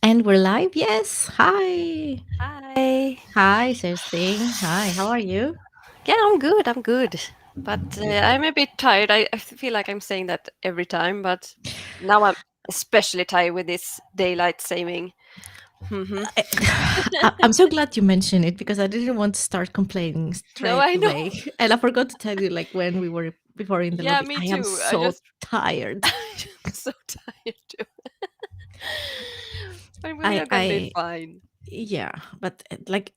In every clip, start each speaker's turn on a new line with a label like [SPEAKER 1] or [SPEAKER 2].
[SPEAKER 1] And we're live. Yes. Hi.
[SPEAKER 2] Hi.
[SPEAKER 1] Hi, Kerstin. Hi. How are you?
[SPEAKER 2] Yeah, I'm good. I'm good. But
[SPEAKER 1] Good.
[SPEAKER 2] I'm a bit tired. I feel like I'm saying that every time, but now I'm especially tired with this daylight saving. Hmm.
[SPEAKER 1] I'm so glad you mentioned it because I didn't want to start complaining
[SPEAKER 2] No,
[SPEAKER 1] straight
[SPEAKER 2] I know.
[SPEAKER 1] away. And I forgot to tell you, like, when we were before in the
[SPEAKER 2] Yeah,
[SPEAKER 1] lobby,
[SPEAKER 2] me
[SPEAKER 1] I am
[SPEAKER 2] too. I
[SPEAKER 1] so
[SPEAKER 2] just
[SPEAKER 1] tired.
[SPEAKER 2] I'm so tired too. But we
[SPEAKER 1] I,
[SPEAKER 2] are gonna be
[SPEAKER 1] I,
[SPEAKER 2] fine.
[SPEAKER 1] yeah, but like,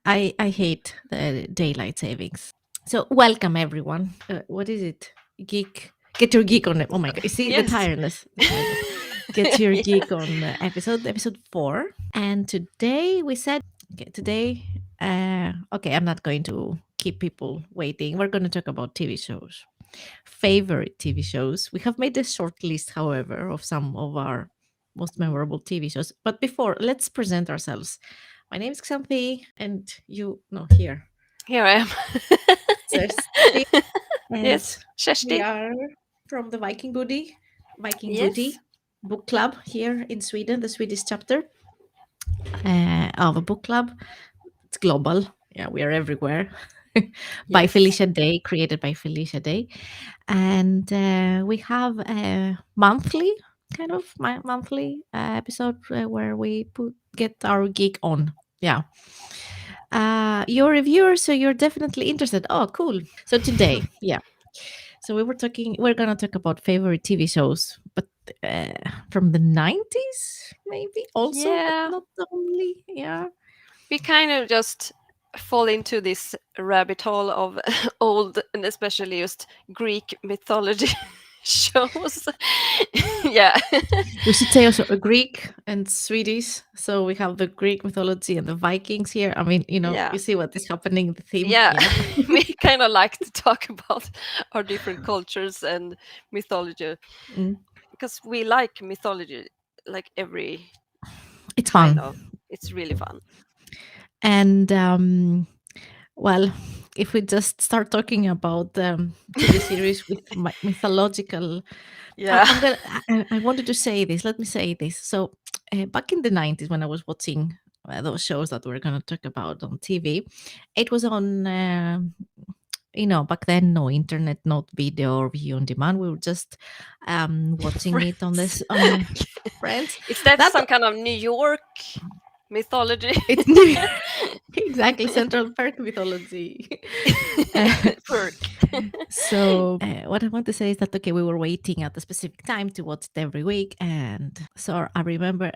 [SPEAKER 1] I hate the daylight savings. So, welcome everyone. What is it? Geek. Get your geek on it. Oh my god! You see the
[SPEAKER 2] Yes.
[SPEAKER 1] tiredness. The tiredness. Get your
[SPEAKER 2] Yeah.
[SPEAKER 1] geek on episode 4. And today we said, okay, today, okay, I'm not going to keep people waiting. We're going to talk about TV shows, favorite TV shows. We have made a short list, however, of some of our most memorable TV shows. But before, let's present ourselves. My name is Xanthi, and you, no, here.
[SPEAKER 2] Here I am.
[SPEAKER 1] Thirsty, and
[SPEAKER 2] Yes,
[SPEAKER 1] we
[SPEAKER 2] Sheshti.
[SPEAKER 1] are from the Viking
[SPEAKER 2] Yes.
[SPEAKER 1] Booty book club here in Sweden, the Swedish chapter of a book club. It's global. Yeah, we are everywhere. By
[SPEAKER 2] Yes.
[SPEAKER 1] Felicia Day, created by Felicia Day, and we have a monthly monthly episode where we get our geek on. Yeah, you're a viewer, so you're definitely interested. Oh, cool. So today, yeah. So we're gonna talk about favorite TV shows, but uh, from the 90s, maybe also, but
[SPEAKER 2] Yeah.
[SPEAKER 1] not only. Yeah.
[SPEAKER 2] We kind of just fall into this rabbit hole of old and especially just Greek mythology shows. Yeah.
[SPEAKER 1] We should say also a Greek and Swedish. So we have the Greek mythology and the Vikings here. I mean,
[SPEAKER 2] Yeah.
[SPEAKER 1] you see what is happening, the theme.
[SPEAKER 2] Yeah.
[SPEAKER 1] Yeah.
[SPEAKER 2] We kind of like to talk about our different cultures and mythology
[SPEAKER 1] Mm.
[SPEAKER 2] because we like mythology like every
[SPEAKER 1] It's
[SPEAKER 2] kind
[SPEAKER 1] fun.
[SPEAKER 2] of. It's really fun.
[SPEAKER 1] And well, if we just start talking about TV series with mythological,
[SPEAKER 2] Yeah.
[SPEAKER 1] I'm gonna. I wanted to say this. Let me say this. So, back in the 90s, when I was watching those shows that we're gonna talk about on TV, it was on. Back then, no internet, not video or video on demand. We were just watching it on
[SPEAKER 2] Friends.
[SPEAKER 1] this on the Friends.
[SPEAKER 2] Is that
[SPEAKER 1] That
[SPEAKER 2] some kind of New York mythology?
[SPEAKER 1] it's new. Exactly, Central Park mythology. Uh,
[SPEAKER 2] Perk.
[SPEAKER 1] so, what I want to say is that okay, we were waiting at a specific time to watch it every week, and so I remember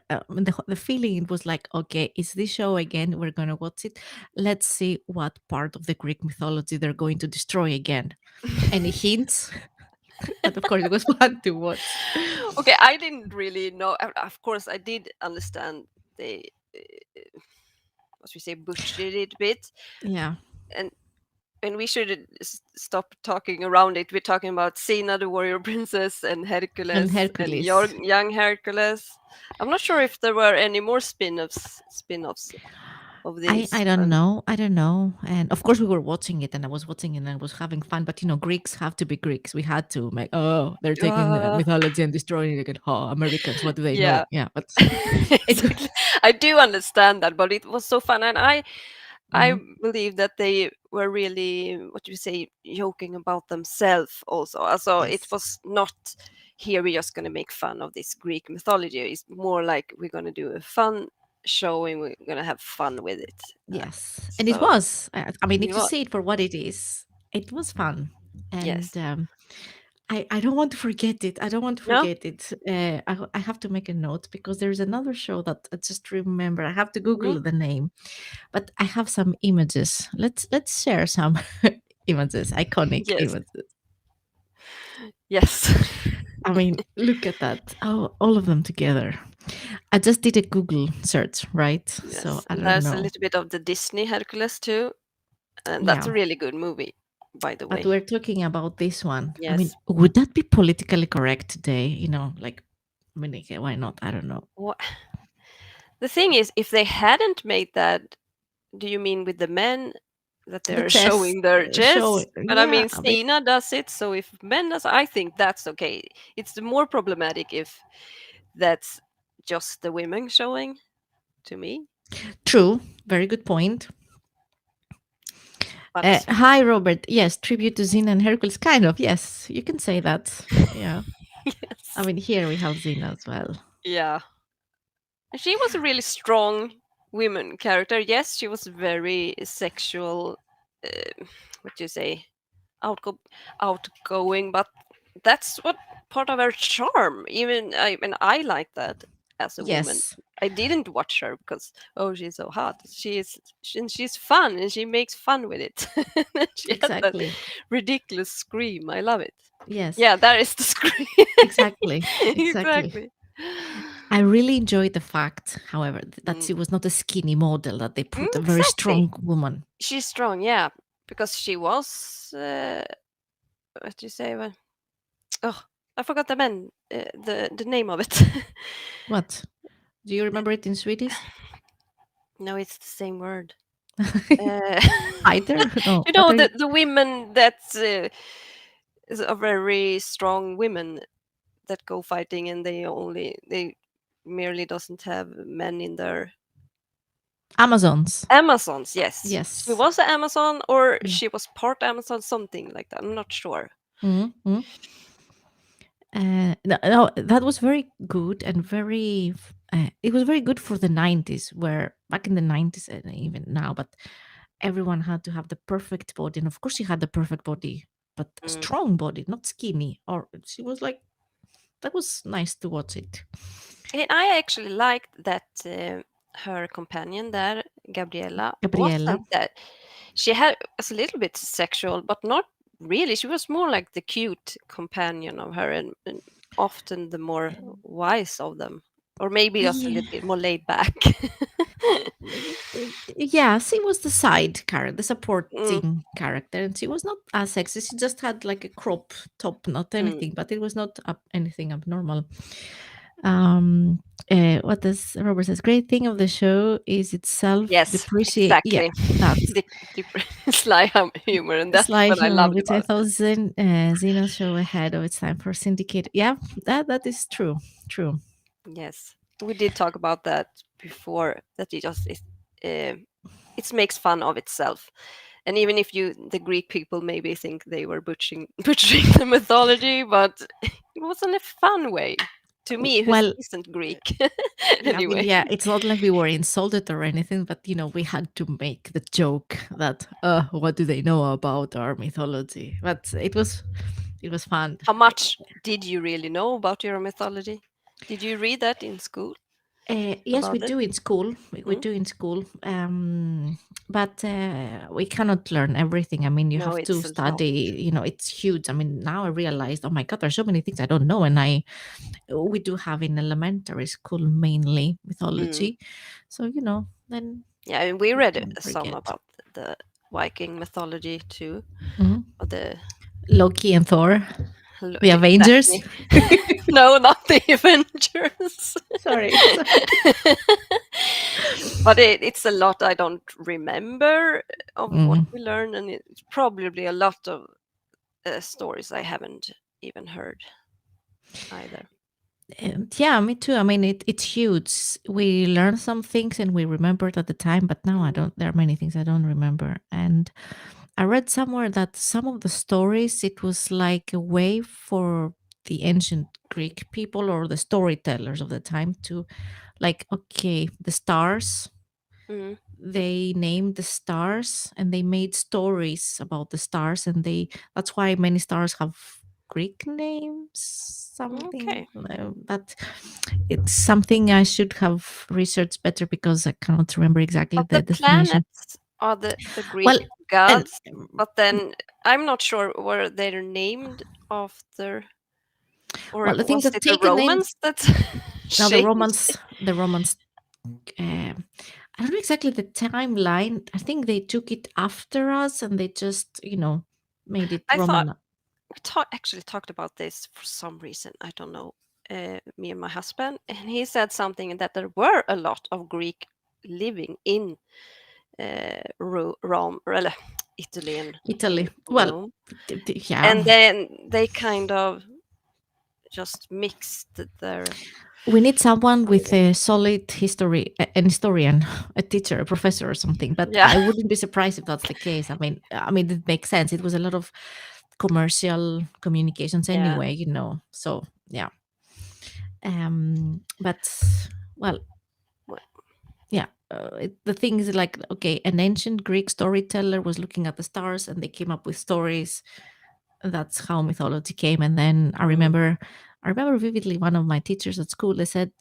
[SPEAKER 1] the feeling. It was like, okay, it's this show again. We're gonna watch it. Let's see what part of the Greek mythology they're going to destroy again. Any hints? But of course, it was fun to watch.
[SPEAKER 2] Okay, I didn't really know. Of course, I did understand they, what we say, butchered it a bit,
[SPEAKER 1] Yeah,
[SPEAKER 2] and we should stop talking around it. We're talking about Xena, the warrior princess, and
[SPEAKER 1] and
[SPEAKER 2] Hercules, and
[SPEAKER 1] Hercules.
[SPEAKER 2] young Hercules. I'm not sure if there were any more spin-offs of
[SPEAKER 1] I
[SPEAKER 2] these.
[SPEAKER 1] don't know. I don't know. And of course we were watching it and I was watching it and I was having fun. But Greeks have to be Greeks. We had to make they're taking
[SPEAKER 2] Uh,
[SPEAKER 1] mythology and destroying it again. Oh, Americans, what do they
[SPEAKER 2] yeah,
[SPEAKER 1] know? Yeah, but it
[SPEAKER 2] exactly. I do understand that, but it was so fun, and I
[SPEAKER 1] Mhm.
[SPEAKER 2] believe that they were really, what do you say, joking about themselves also. Also, it
[SPEAKER 1] Yes.
[SPEAKER 2] was not here we're just going to make fun of this Greek mythology. It's more like we're going to do a fun show and we're going to have fun with it.
[SPEAKER 1] Yes. And it
[SPEAKER 2] So
[SPEAKER 1] was. I mean,
[SPEAKER 2] it
[SPEAKER 1] if you
[SPEAKER 2] was,
[SPEAKER 1] see it for what it is, it was fun. And
[SPEAKER 2] yes.
[SPEAKER 1] I don't want to forget it. I don't want to
[SPEAKER 2] No?
[SPEAKER 1] forget it. I have to make a note because there's another show that I just remember. I have to
[SPEAKER 2] Hmm.
[SPEAKER 1] Google the name, but I have some images. Let's share some images, iconic
[SPEAKER 2] Yes.
[SPEAKER 1] images.
[SPEAKER 2] Yes.
[SPEAKER 1] I mean, look at that. Oh, all of them together. I just did a Google search, right? So
[SPEAKER 2] Yes.
[SPEAKER 1] I
[SPEAKER 2] And
[SPEAKER 1] don't
[SPEAKER 2] there's a
[SPEAKER 1] know.
[SPEAKER 2] little bit of the Disney Hercules too. And that's
[SPEAKER 1] Yeah,
[SPEAKER 2] a really good movie, by the
[SPEAKER 1] but
[SPEAKER 2] way.
[SPEAKER 1] we're talking about this one. I mean,
[SPEAKER 2] Yes.
[SPEAKER 1] would that be politically correct today? Like, I mean, okay, why not? I don't know.
[SPEAKER 2] What? The thing is, if they hadn't made that, do you mean with the men that
[SPEAKER 1] The
[SPEAKER 2] they're
[SPEAKER 1] chess
[SPEAKER 2] showing their
[SPEAKER 1] show,
[SPEAKER 2] chest? But I
[SPEAKER 1] yeah.
[SPEAKER 2] mean,
[SPEAKER 1] I mean,
[SPEAKER 2] Stina does it, so if men does, I think that's okay. It's the more problematic if that's just the women showing to me.
[SPEAKER 1] True. Very good point.
[SPEAKER 2] But
[SPEAKER 1] Hi, Robert. Yes, tribute to Xena and Hercules. Kind of. Yes, you can say that. Yeah. I
[SPEAKER 2] yes,
[SPEAKER 1] mean, here we have Xena as well.
[SPEAKER 2] yeah, she was a really strong women character. Yes, she was very sexual. What do you say? Outgo- Outgoing, but that's what part of her charm. Even I like that as a woman.
[SPEAKER 1] Yes,
[SPEAKER 2] I didn't watch her because oh she's so hot. She's fun and she makes fun with it. She had that
[SPEAKER 1] exactly.
[SPEAKER 2] ridiculous scream. I love it.
[SPEAKER 1] Yes,
[SPEAKER 2] Yeah, that is the scream.
[SPEAKER 1] exactly. Exactly.
[SPEAKER 2] Exactly.
[SPEAKER 1] I really enjoyed the fact, however, that
[SPEAKER 2] Mm.
[SPEAKER 1] she was not a skinny model, that they put a very
[SPEAKER 2] Exactly.
[SPEAKER 1] strong woman.
[SPEAKER 2] She's strong, yeah, because she was what do you say? Oh, I forgot the name of it.
[SPEAKER 1] What? Do you remember it in Swedish?
[SPEAKER 2] No, it's the same word. Uh,
[SPEAKER 1] Fighter? No.
[SPEAKER 2] you
[SPEAKER 1] What
[SPEAKER 2] know
[SPEAKER 1] are you?
[SPEAKER 2] the women that is a very strong women that go fighting and they merely doesn't have men in their
[SPEAKER 1] Amazons.
[SPEAKER 2] Amazons. Yes, she
[SPEAKER 1] Yes.
[SPEAKER 2] was an Amazon or
[SPEAKER 1] Yeah.
[SPEAKER 2] she was part Amazon, something like that. I'm not sure.
[SPEAKER 1] Mhm. No, that was very good and very. It was very good for the 90s, where back in the 90s and even now, but everyone had to have the perfect body. And of course, she had the perfect body, but a
[SPEAKER 2] Mm.
[SPEAKER 1] strong body, not skinny. Or she was like, that was nice to watch it.
[SPEAKER 2] And I actually liked that her companion there, Gabriella,
[SPEAKER 1] Gabriella.
[SPEAKER 2] wasn't that. She had was a little bit sexual, but not really. She was more like the cute companion of her, and often the more wise of them, or maybe just a
[SPEAKER 1] Yeah.
[SPEAKER 2] little bit more laid back.
[SPEAKER 1] Yes, he was the side character, the
[SPEAKER 2] Mm,
[SPEAKER 1] supporting character, and she was not as sexy. She just had like a crop top, not
[SPEAKER 2] mm.
[SPEAKER 1] anything, but it was not anything abnormal. What does Robert says? Great thing of the show is itself
[SPEAKER 2] Yes,
[SPEAKER 1] depreciate. Yeah,
[SPEAKER 2] exactly.
[SPEAKER 1] that's
[SPEAKER 2] The sly humor, and that's
[SPEAKER 1] sly
[SPEAKER 2] what I
[SPEAKER 1] humor,
[SPEAKER 2] loved
[SPEAKER 1] which I
[SPEAKER 2] about
[SPEAKER 1] thought
[SPEAKER 2] it.
[SPEAKER 1] Xena's show ahead of its time for syndicate. Yeah, that is true. True.
[SPEAKER 2] Yes, we did talk about that before. That it makes fun of itself, and even if the Greek people maybe think they were butchering butchering the mythology, but it was in a fun way. To me, who
[SPEAKER 1] Well,
[SPEAKER 2] isn't Greek,
[SPEAKER 1] I mean,
[SPEAKER 2] anyway.
[SPEAKER 1] yeah, it's not like we were insulted or anything, but we had to make the joke that what do they know about our mythology? But it was fun.
[SPEAKER 2] How much did you really know about your mythology? Did you read that in school
[SPEAKER 1] Yes, we
[SPEAKER 2] about it?
[SPEAKER 1] do in school. We
[SPEAKER 2] Mm?
[SPEAKER 1] do in school, but we cannot learn everything. I mean, you
[SPEAKER 2] No,
[SPEAKER 1] have to
[SPEAKER 2] it's a lot.
[SPEAKER 1] study. It's huge. I mean, now I realized, oh my god, there's so many things I don't know, and we do have in elementary school mainly
[SPEAKER 2] Mm.
[SPEAKER 1] mythology. So then
[SPEAKER 2] Yeah, and we
[SPEAKER 1] we
[SPEAKER 2] read
[SPEAKER 1] can
[SPEAKER 2] some
[SPEAKER 1] forget.
[SPEAKER 2] about the Viking mythology too,
[SPEAKER 1] Mhm.
[SPEAKER 2] or the
[SPEAKER 1] Loki and Thor, the Avengers.
[SPEAKER 2] exactly. No, not the Avengers.
[SPEAKER 1] Sorry, sorry.
[SPEAKER 2] But it's a lot I don't remember of what
[SPEAKER 1] Mhm.
[SPEAKER 2] we learn, and it's probably a lot of stories I haven't even heard either.
[SPEAKER 1] And yeah, me too. I mean, it's huge. We learn some things and we remember it at the time, but now I
[SPEAKER 2] Mm.
[SPEAKER 1] don't. There are many things I don't remember. And I read somewhere that some of the stories, it was like a way for the ancient Greek people or the storytellers of the time to, like, okay, the stars.
[SPEAKER 2] Mm.
[SPEAKER 1] They named the stars and they made stories about the stars, and that's why many stars have Greek names, something
[SPEAKER 2] Okay.
[SPEAKER 1] but it's something I should have researched better because I cannot remember exactly
[SPEAKER 2] But
[SPEAKER 1] the
[SPEAKER 2] the
[SPEAKER 1] definition.
[SPEAKER 2] planets are the Greek
[SPEAKER 1] Well, and
[SPEAKER 2] gods, but then I'm not sure were they named after, or
[SPEAKER 1] I think
[SPEAKER 2] was
[SPEAKER 1] that
[SPEAKER 2] it the
[SPEAKER 1] taken name.
[SPEAKER 2] Romans that
[SPEAKER 1] Now the
[SPEAKER 2] changed it?
[SPEAKER 1] Romans I don't know exactly the timeline. I think they took it after us and they just made it
[SPEAKER 2] I thought
[SPEAKER 1] Roman.
[SPEAKER 2] actually talked about this for some reason. I don't know. Me and my husband, and he said something that there were a lot of Greek living in Rome, or Italy and
[SPEAKER 1] Italy. Well,
[SPEAKER 2] Rome,
[SPEAKER 1] yeah.
[SPEAKER 2] and then they kind of just mixed their.
[SPEAKER 1] We need someone with a solid history, an historian, a teacher, a professor, or something. But
[SPEAKER 2] Yeah,
[SPEAKER 1] I wouldn't be surprised if that's the case. I mean, it makes sense. It was a lot of commercial communications
[SPEAKER 2] yeah.
[SPEAKER 1] anyway, So yeah. But well,
[SPEAKER 2] Well,
[SPEAKER 1] yeah. The thing is, like, okay, an ancient Greek storyteller was looking at the stars, and they came up with stories. That's how mythology came. And then
[SPEAKER 2] mm,
[SPEAKER 1] I remember vividly one of my teachers at school. They said,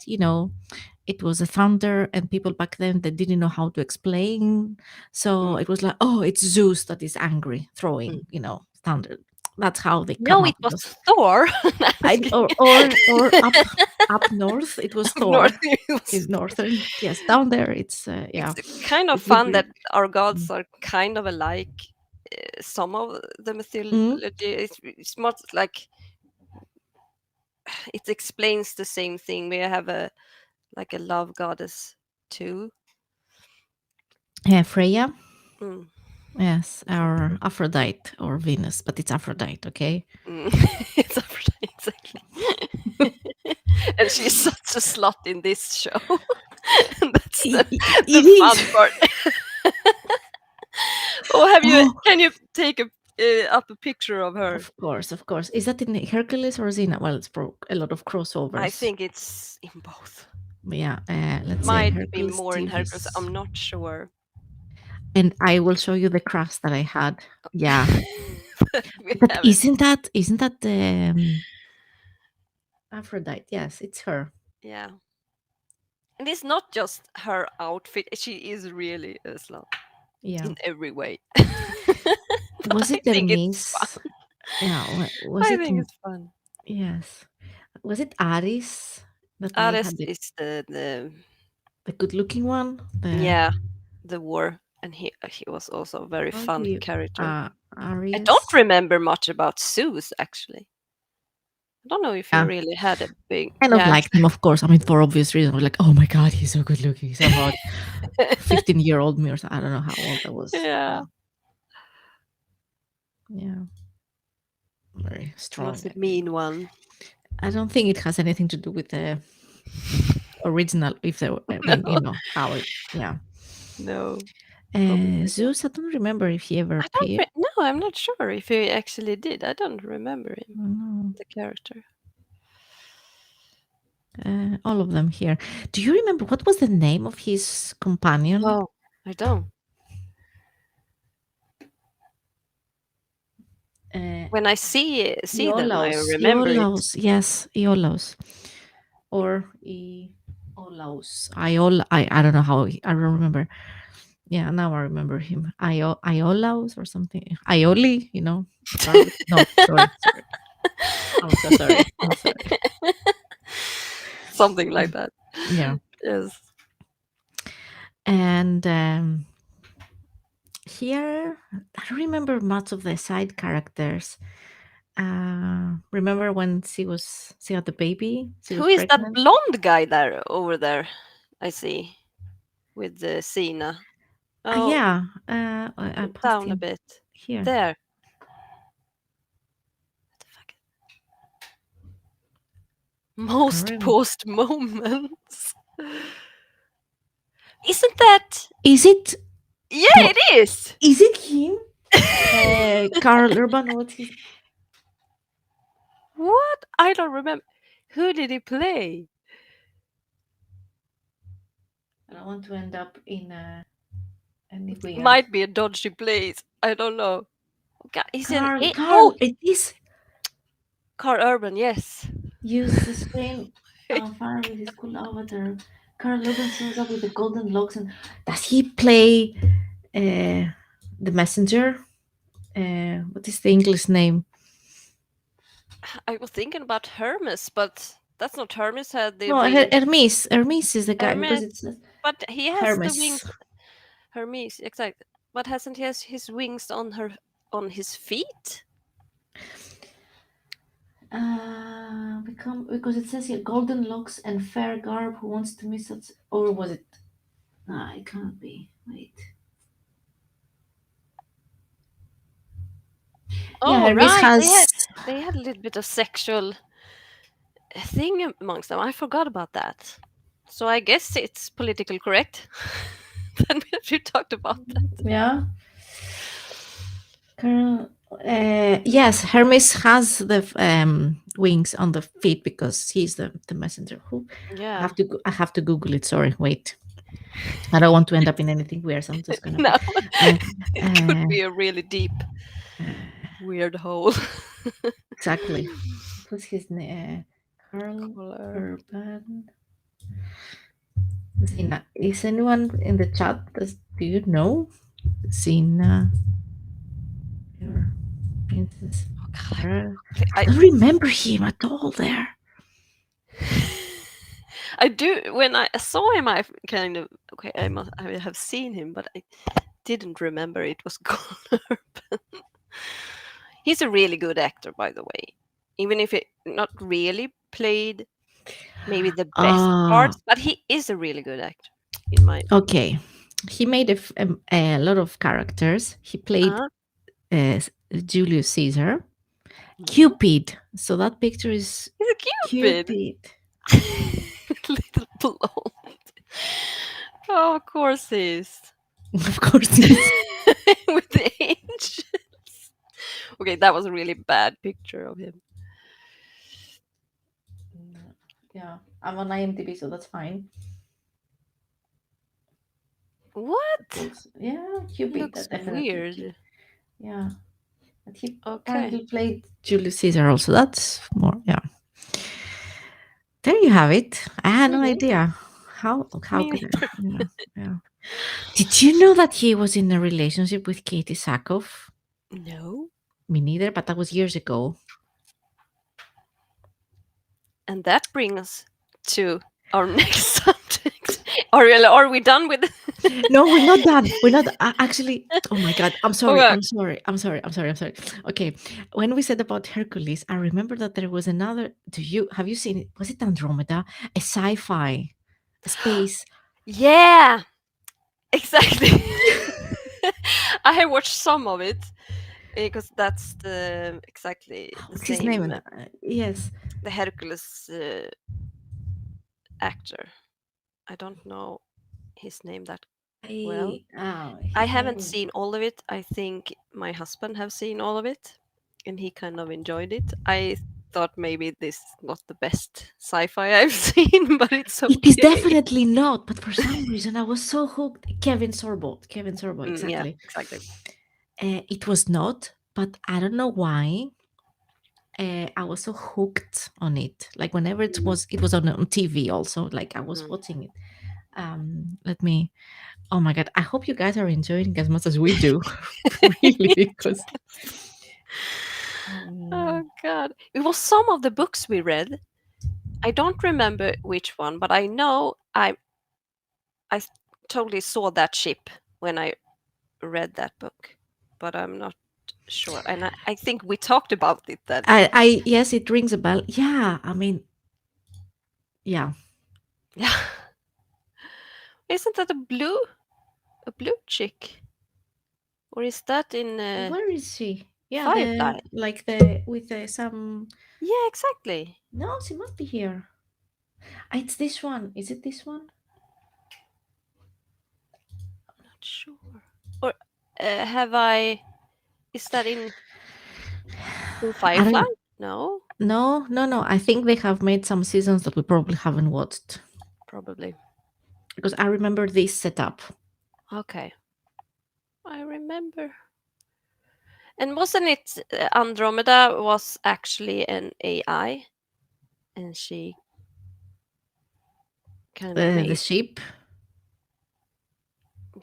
[SPEAKER 1] it was a thunder, and people back then they didn't know how to explain. So
[SPEAKER 2] mm,
[SPEAKER 1] it was like, oh, it's Zeus that is angry,
[SPEAKER 2] mm.
[SPEAKER 1] throwing, thunder. That's how they come
[SPEAKER 2] No,
[SPEAKER 1] up
[SPEAKER 2] it
[SPEAKER 1] with
[SPEAKER 2] was
[SPEAKER 1] those.
[SPEAKER 2] Thor. No, I'm just
[SPEAKER 1] I
[SPEAKER 2] kidding.
[SPEAKER 1] or up north, it was
[SPEAKER 2] Up north,
[SPEAKER 1] Thor.
[SPEAKER 2] it was
[SPEAKER 1] Is northern, yes. Down there, it's
[SPEAKER 2] it's
[SPEAKER 1] yeah,
[SPEAKER 2] kind of
[SPEAKER 1] it's the
[SPEAKER 2] fun that
[SPEAKER 1] Greek.
[SPEAKER 2] our gods
[SPEAKER 1] Mm.
[SPEAKER 2] are kind of alike. Some of the
[SPEAKER 1] Mm.
[SPEAKER 2] mythology, it's not like it explains the same thing. We have a like a love goddess too.
[SPEAKER 1] Freya,
[SPEAKER 2] Mm,
[SPEAKER 1] yes,
[SPEAKER 2] exactly.
[SPEAKER 1] our Aphrodite or Venus, but it's Aphrodite, okay.
[SPEAKER 2] Mm. It's Aphrodite, exactly. And she's such a slut in this show. That's the
[SPEAKER 1] It is.
[SPEAKER 2] fun part. Oh, have you?
[SPEAKER 1] Oh,
[SPEAKER 2] Can you take up a picture of her?
[SPEAKER 1] of course, of course. Is that in Hercules or Xena? Well, it's a lot of
[SPEAKER 2] I
[SPEAKER 1] crossovers.
[SPEAKER 2] think it's in both.
[SPEAKER 1] But yeah, let's say
[SPEAKER 2] Might be
[SPEAKER 1] Hercules
[SPEAKER 2] more in Hercules.
[SPEAKER 1] TVs.
[SPEAKER 2] I'm not sure.
[SPEAKER 1] And I will show you the crush that I had. Yeah,
[SPEAKER 2] We
[SPEAKER 1] but
[SPEAKER 2] have it.
[SPEAKER 1] isn't that the Aphrodite? Yes, it's her.
[SPEAKER 2] Yeah. And it's not just her outfit. She is really a slut
[SPEAKER 1] Yeah.
[SPEAKER 2] in every way. But
[SPEAKER 1] Was
[SPEAKER 2] I
[SPEAKER 1] it
[SPEAKER 2] think it's
[SPEAKER 1] Hermes?
[SPEAKER 2] fun.
[SPEAKER 1] Yeah. Was
[SPEAKER 2] I
[SPEAKER 1] it?
[SPEAKER 2] think it's fun.
[SPEAKER 1] Yes. Was it Aris that I
[SPEAKER 2] Ares
[SPEAKER 1] had the
[SPEAKER 2] is the
[SPEAKER 1] the good looking one? The
[SPEAKER 2] yeah, the war, and he was also a very
[SPEAKER 1] How do
[SPEAKER 2] fun
[SPEAKER 1] you
[SPEAKER 2] character. I don't
[SPEAKER 1] Aries?
[SPEAKER 2] remember much about Zeus actually. I don't know if he
[SPEAKER 1] Yeah.
[SPEAKER 2] really had a big
[SPEAKER 1] Kind of
[SPEAKER 2] yeah.
[SPEAKER 1] liked him, of course. I mean, for obvious reasons. I was like, oh my god, he's so good looking. He's about 15-year-old me, or I don't know how old I was.
[SPEAKER 2] Yeah,
[SPEAKER 1] Yeah, very
[SPEAKER 2] he was
[SPEAKER 1] strong.
[SPEAKER 2] a mean one.
[SPEAKER 1] I don't think it has anything to do with the original. If they, I mean,
[SPEAKER 2] No,
[SPEAKER 1] how it. Yeah.
[SPEAKER 2] no, probably not.
[SPEAKER 1] Zeus. I don't remember if he ever appeared.
[SPEAKER 2] No, I'm not sure if he actually did. I don't remember him,
[SPEAKER 1] I don't know.
[SPEAKER 2] the character.
[SPEAKER 1] All of them here. Do you remember what was the name of his companion?
[SPEAKER 2] No, I don't.
[SPEAKER 1] Uh,
[SPEAKER 2] When I see them, I
[SPEAKER 1] Iolaus.
[SPEAKER 2] remember it.
[SPEAKER 1] Iolaus. Yes, Iolaus. Or Iolaus. I don't know how. I don't remember. Yeah, now I remember him. Iolaus or something. Ioli. Garbage. No, sorry, sorry. I'm so sorry. I'm sorry.
[SPEAKER 2] Something like that.
[SPEAKER 1] Yeah,
[SPEAKER 2] Yes.
[SPEAKER 1] and here I don't remember much of the side characters. Remember when she had the baby? She
[SPEAKER 2] Who
[SPEAKER 1] was
[SPEAKER 2] is that
[SPEAKER 1] pregnant.
[SPEAKER 2] blonde guy there over there? I see with the Sina. Oh,
[SPEAKER 1] Yeah, I passed
[SPEAKER 2] down a
[SPEAKER 1] him
[SPEAKER 2] bit.
[SPEAKER 1] here.
[SPEAKER 2] There. What the fuck?
[SPEAKER 1] I don't
[SPEAKER 2] Most
[SPEAKER 1] remember.
[SPEAKER 2] paused moments. Isn't that?
[SPEAKER 1] Is it?
[SPEAKER 2] Yeah,
[SPEAKER 1] No,
[SPEAKER 2] it is.
[SPEAKER 1] is it him? Carl Urban. What's his?
[SPEAKER 2] What? I don't remember. Who did he play?
[SPEAKER 1] I don't want to end up in anything else.
[SPEAKER 2] Might be a dodgy place. I don't know. God, he's in
[SPEAKER 1] Carl.
[SPEAKER 2] it. Oh,
[SPEAKER 1] Carl. It is.
[SPEAKER 2] Carl Urban. Yes.
[SPEAKER 1] Use the screen on fire with his cool avatar. Carl Urban shows up with the golden locks, and does he play the messenger? What is the English name?
[SPEAKER 2] I was thinking about Hermes, but that's not Hermes had the
[SPEAKER 1] No,
[SPEAKER 2] wings.
[SPEAKER 1] Hermes. Hermes is the guy because
[SPEAKER 2] Hermes,
[SPEAKER 1] it's
[SPEAKER 2] but he has the
[SPEAKER 1] Hermes.
[SPEAKER 2] wings. Hermes, exactly. But hasn't he has his wings on his feet?
[SPEAKER 1] Because it says here golden locks and fair garb. Who wants to miss it? Or was it? Nah, it can't be. Wait. Yeah,
[SPEAKER 2] Oh
[SPEAKER 1] Hermes
[SPEAKER 2] right,
[SPEAKER 1] has.
[SPEAKER 2] they had a little bit of sexual thing amongst them. I forgot about that. So I guess it's political correct. Then we talked about that.
[SPEAKER 1] Yeah. Carl, yes, Hermes has the wings on the feet because he's the messenger. Who
[SPEAKER 2] Yeah.
[SPEAKER 1] I have to Google it. Sorry, wait. I don't want to end up in anything weird. So I'm just gonna
[SPEAKER 2] No,
[SPEAKER 1] put uh,
[SPEAKER 2] it could
[SPEAKER 1] uh,
[SPEAKER 2] be a really deep,
[SPEAKER 1] uh,
[SPEAKER 2] weird hole.
[SPEAKER 1] exactly. What's his name? Carl
[SPEAKER 2] Color.
[SPEAKER 1] Urban. Sina. Is anyone in the chat? Do you know Sina? Your princess.
[SPEAKER 2] Oh God,
[SPEAKER 1] I don't remember him at all. There.
[SPEAKER 2] I do. When I saw him, I kind of okay. I have seen him, but I didn't remember it was Connor. He's a really good actor, by the way. Even if it not really played maybe the best
[SPEAKER 1] Ah,
[SPEAKER 2] parts, but he is a really good actor, in my opinion.
[SPEAKER 1] okay. He made a lot of characters. He played
[SPEAKER 2] Uh,
[SPEAKER 1] uh, Julius Caesar,
[SPEAKER 2] mhm.
[SPEAKER 1] Cupid. So that picture is
[SPEAKER 2] He's a cupid,
[SPEAKER 1] Cupid.
[SPEAKER 2] little blonde. Oh, of course he is.
[SPEAKER 1] Of course, he is.
[SPEAKER 2] With the angels. Okay, that was a really bad picture of him.
[SPEAKER 1] Yeah, I'm on IMDb, so that's fine.
[SPEAKER 2] What?
[SPEAKER 1] Yeah, Cupid.
[SPEAKER 2] Looks
[SPEAKER 1] That definitely Cupid.
[SPEAKER 2] weird.
[SPEAKER 1] Yeah, but he
[SPEAKER 2] Okay.
[SPEAKER 1] apparently played Julius Caesar also. That's more. Yeah, there you have it. I had no
[SPEAKER 2] Mhm.
[SPEAKER 1] idea. How
[SPEAKER 2] Me
[SPEAKER 1] could I?
[SPEAKER 2] neither.
[SPEAKER 1] Yeah, yeah. Did you know that he was in a relationship with Katie Sackhoff?
[SPEAKER 2] No.
[SPEAKER 1] Me neither, but that was years ago.
[SPEAKER 2] And that brings us to our next subject. Are we done with
[SPEAKER 1] No, we're not done. We're not actually. Oh my god! I'm sorry.
[SPEAKER 2] Okay.
[SPEAKER 1] I'm sorry. I'm sorry. I'm sorry. I'm sorry. Okay, when we said about Hercules, I remember that there was another. Do you have you seen it? Was it Andromeda? A sci-fi, a space.
[SPEAKER 2] Yeah, exactly. I have watched some of it because that's the exactly the
[SPEAKER 1] What's his name?
[SPEAKER 2] same
[SPEAKER 1] Yes,
[SPEAKER 2] the Hercules actor. I don't know his name that well. I
[SPEAKER 1] his
[SPEAKER 2] haven't
[SPEAKER 1] name.
[SPEAKER 2] seen all of it. I think my husband have seen all of it, and he kind of enjoyed it. I thought maybe this is not the best sci-fi I've seen, but it's
[SPEAKER 1] It is
[SPEAKER 2] okay.
[SPEAKER 1] definitely not, but for some reason I was so hooked. Kevin Sorbo. Kevin Sorbo,
[SPEAKER 2] Yeah,
[SPEAKER 1] exactly.
[SPEAKER 2] exactly.
[SPEAKER 1] It was not, but I don't know why. I was so hooked on it. Like whenever it was on TV also. Like I was
[SPEAKER 2] Mm.
[SPEAKER 1] watching it. Let me. Oh my god! I hope you guys are enjoying as much as we do. Really, because.
[SPEAKER 2] Oh
[SPEAKER 1] Um,
[SPEAKER 2] God, it was some of the books we read. I don't remember which one, but I know I totally saw that ship when I read that book, but I'm not sure. And I think we talked about it then.
[SPEAKER 1] I yes, it rings a bell. Yeah, I mean, yeah.
[SPEAKER 2] Yeah. Isn't that a blue chick? Or is that in
[SPEAKER 1] Where is she? Yeah,
[SPEAKER 2] Firefly?
[SPEAKER 1] the like the with some.
[SPEAKER 2] Yeah, exactly.
[SPEAKER 1] No, she must be here. It's this one. Is it this one?
[SPEAKER 2] Not sure. Or have I? Is that in
[SPEAKER 1] I
[SPEAKER 2] Firefly?
[SPEAKER 1] don't.
[SPEAKER 2] No,
[SPEAKER 1] No, no, no. I think they have made some seasons that we probably haven't watched
[SPEAKER 2] probably.
[SPEAKER 1] because I remember this setup.
[SPEAKER 2] Okay, I remember. And wasn't it Andromeda was actually an AI, and she kind of
[SPEAKER 1] The
[SPEAKER 2] made
[SPEAKER 1] ship,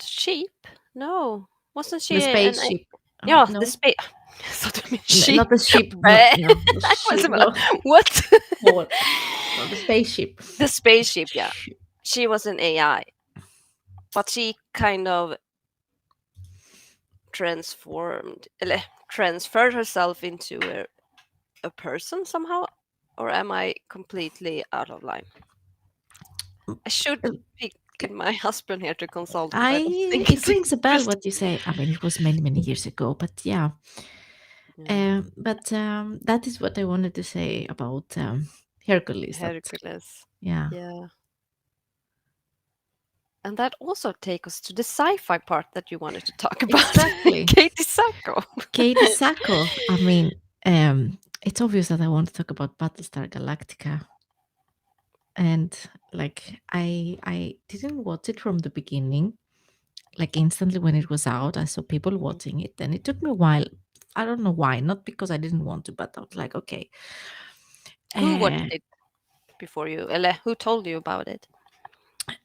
[SPEAKER 2] sheep? No, wasn't she
[SPEAKER 1] the
[SPEAKER 2] an?
[SPEAKER 1] spaceship.
[SPEAKER 2] Yeah, the
[SPEAKER 1] No,
[SPEAKER 2] space. So I mean sheep.
[SPEAKER 1] not the ship. No,
[SPEAKER 2] I
[SPEAKER 1] no, the
[SPEAKER 2] was
[SPEAKER 1] ship.
[SPEAKER 2] like,
[SPEAKER 1] No,
[SPEAKER 2] what?
[SPEAKER 1] what? No, the spaceship.
[SPEAKER 2] The spaceship. Yeah, she was an AI, but she kind of transformed, transferred herself into a person somehow. Or am I completely out of line? I should pick my husband here to consult, but I don't think
[SPEAKER 1] It
[SPEAKER 2] it's
[SPEAKER 1] rings a bell
[SPEAKER 2] interesting.
[SPEAKER 1] what you say. I mean, it was many many years ago, but yeah.
[SPEAKER 2] Yeah.
[SPEAKER 1] But that is what I wanted to say about Hercules. That,
[SPEAKER 2] Hercules.
[SPEAKER 1] yeah.
[SPEAKER 2] Yeah. And that also takes us to the sci-fi part that you wanted to talk about.
[SPEAKER 1] Exactly.
[SPEAKER 2] Katie Sacco.
[SPEAKER 1] Katie Sackhoff. I mean, it's obvious that I want to talk about Battlestar Galactica, and like I didn't watch it from the beginning. Like instantly when it was out, I saw people
[SPEAKER 2] Mhm.
[SPEAKER 1] watching it, and it took me a while. I don't know why, not because I didn't want to, but I was like, okay.
[SPEAKER 2] Who
[SPEAKER 1] Uh,
[SPEAKER 2] watched it before you? Eller who told you about it?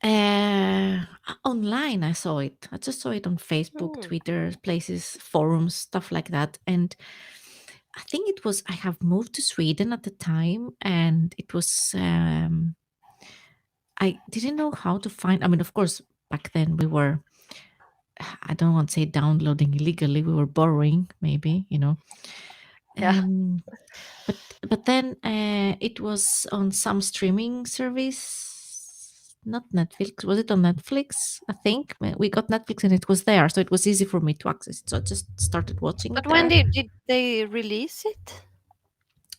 [SPEAKER 1] uh, Online, I saw it. I just saw it on Facebook,
[SPEAKER 2] Hmm.
[SPEAKER 1] Twitter, places, forums, stuff like that. And I think it was, I have moved to Sweden at the time, and it was, I didn't know how to find, I mean, of course, back then we were, I don't want to say downloading illegally, we were borrowing, maybe, you know.
[SPEAKER 2] Yeah.
[SPEAKER 1] Um, but then it was on some streaming service, not Netflix. Was it on Netflix? I think we got Netflix and it was there, so it was easy for me to access it. So I just started watching it
[SPEAKER 2] But when
[SPEAKER 1] there.
[SPEAKER 2] did they release it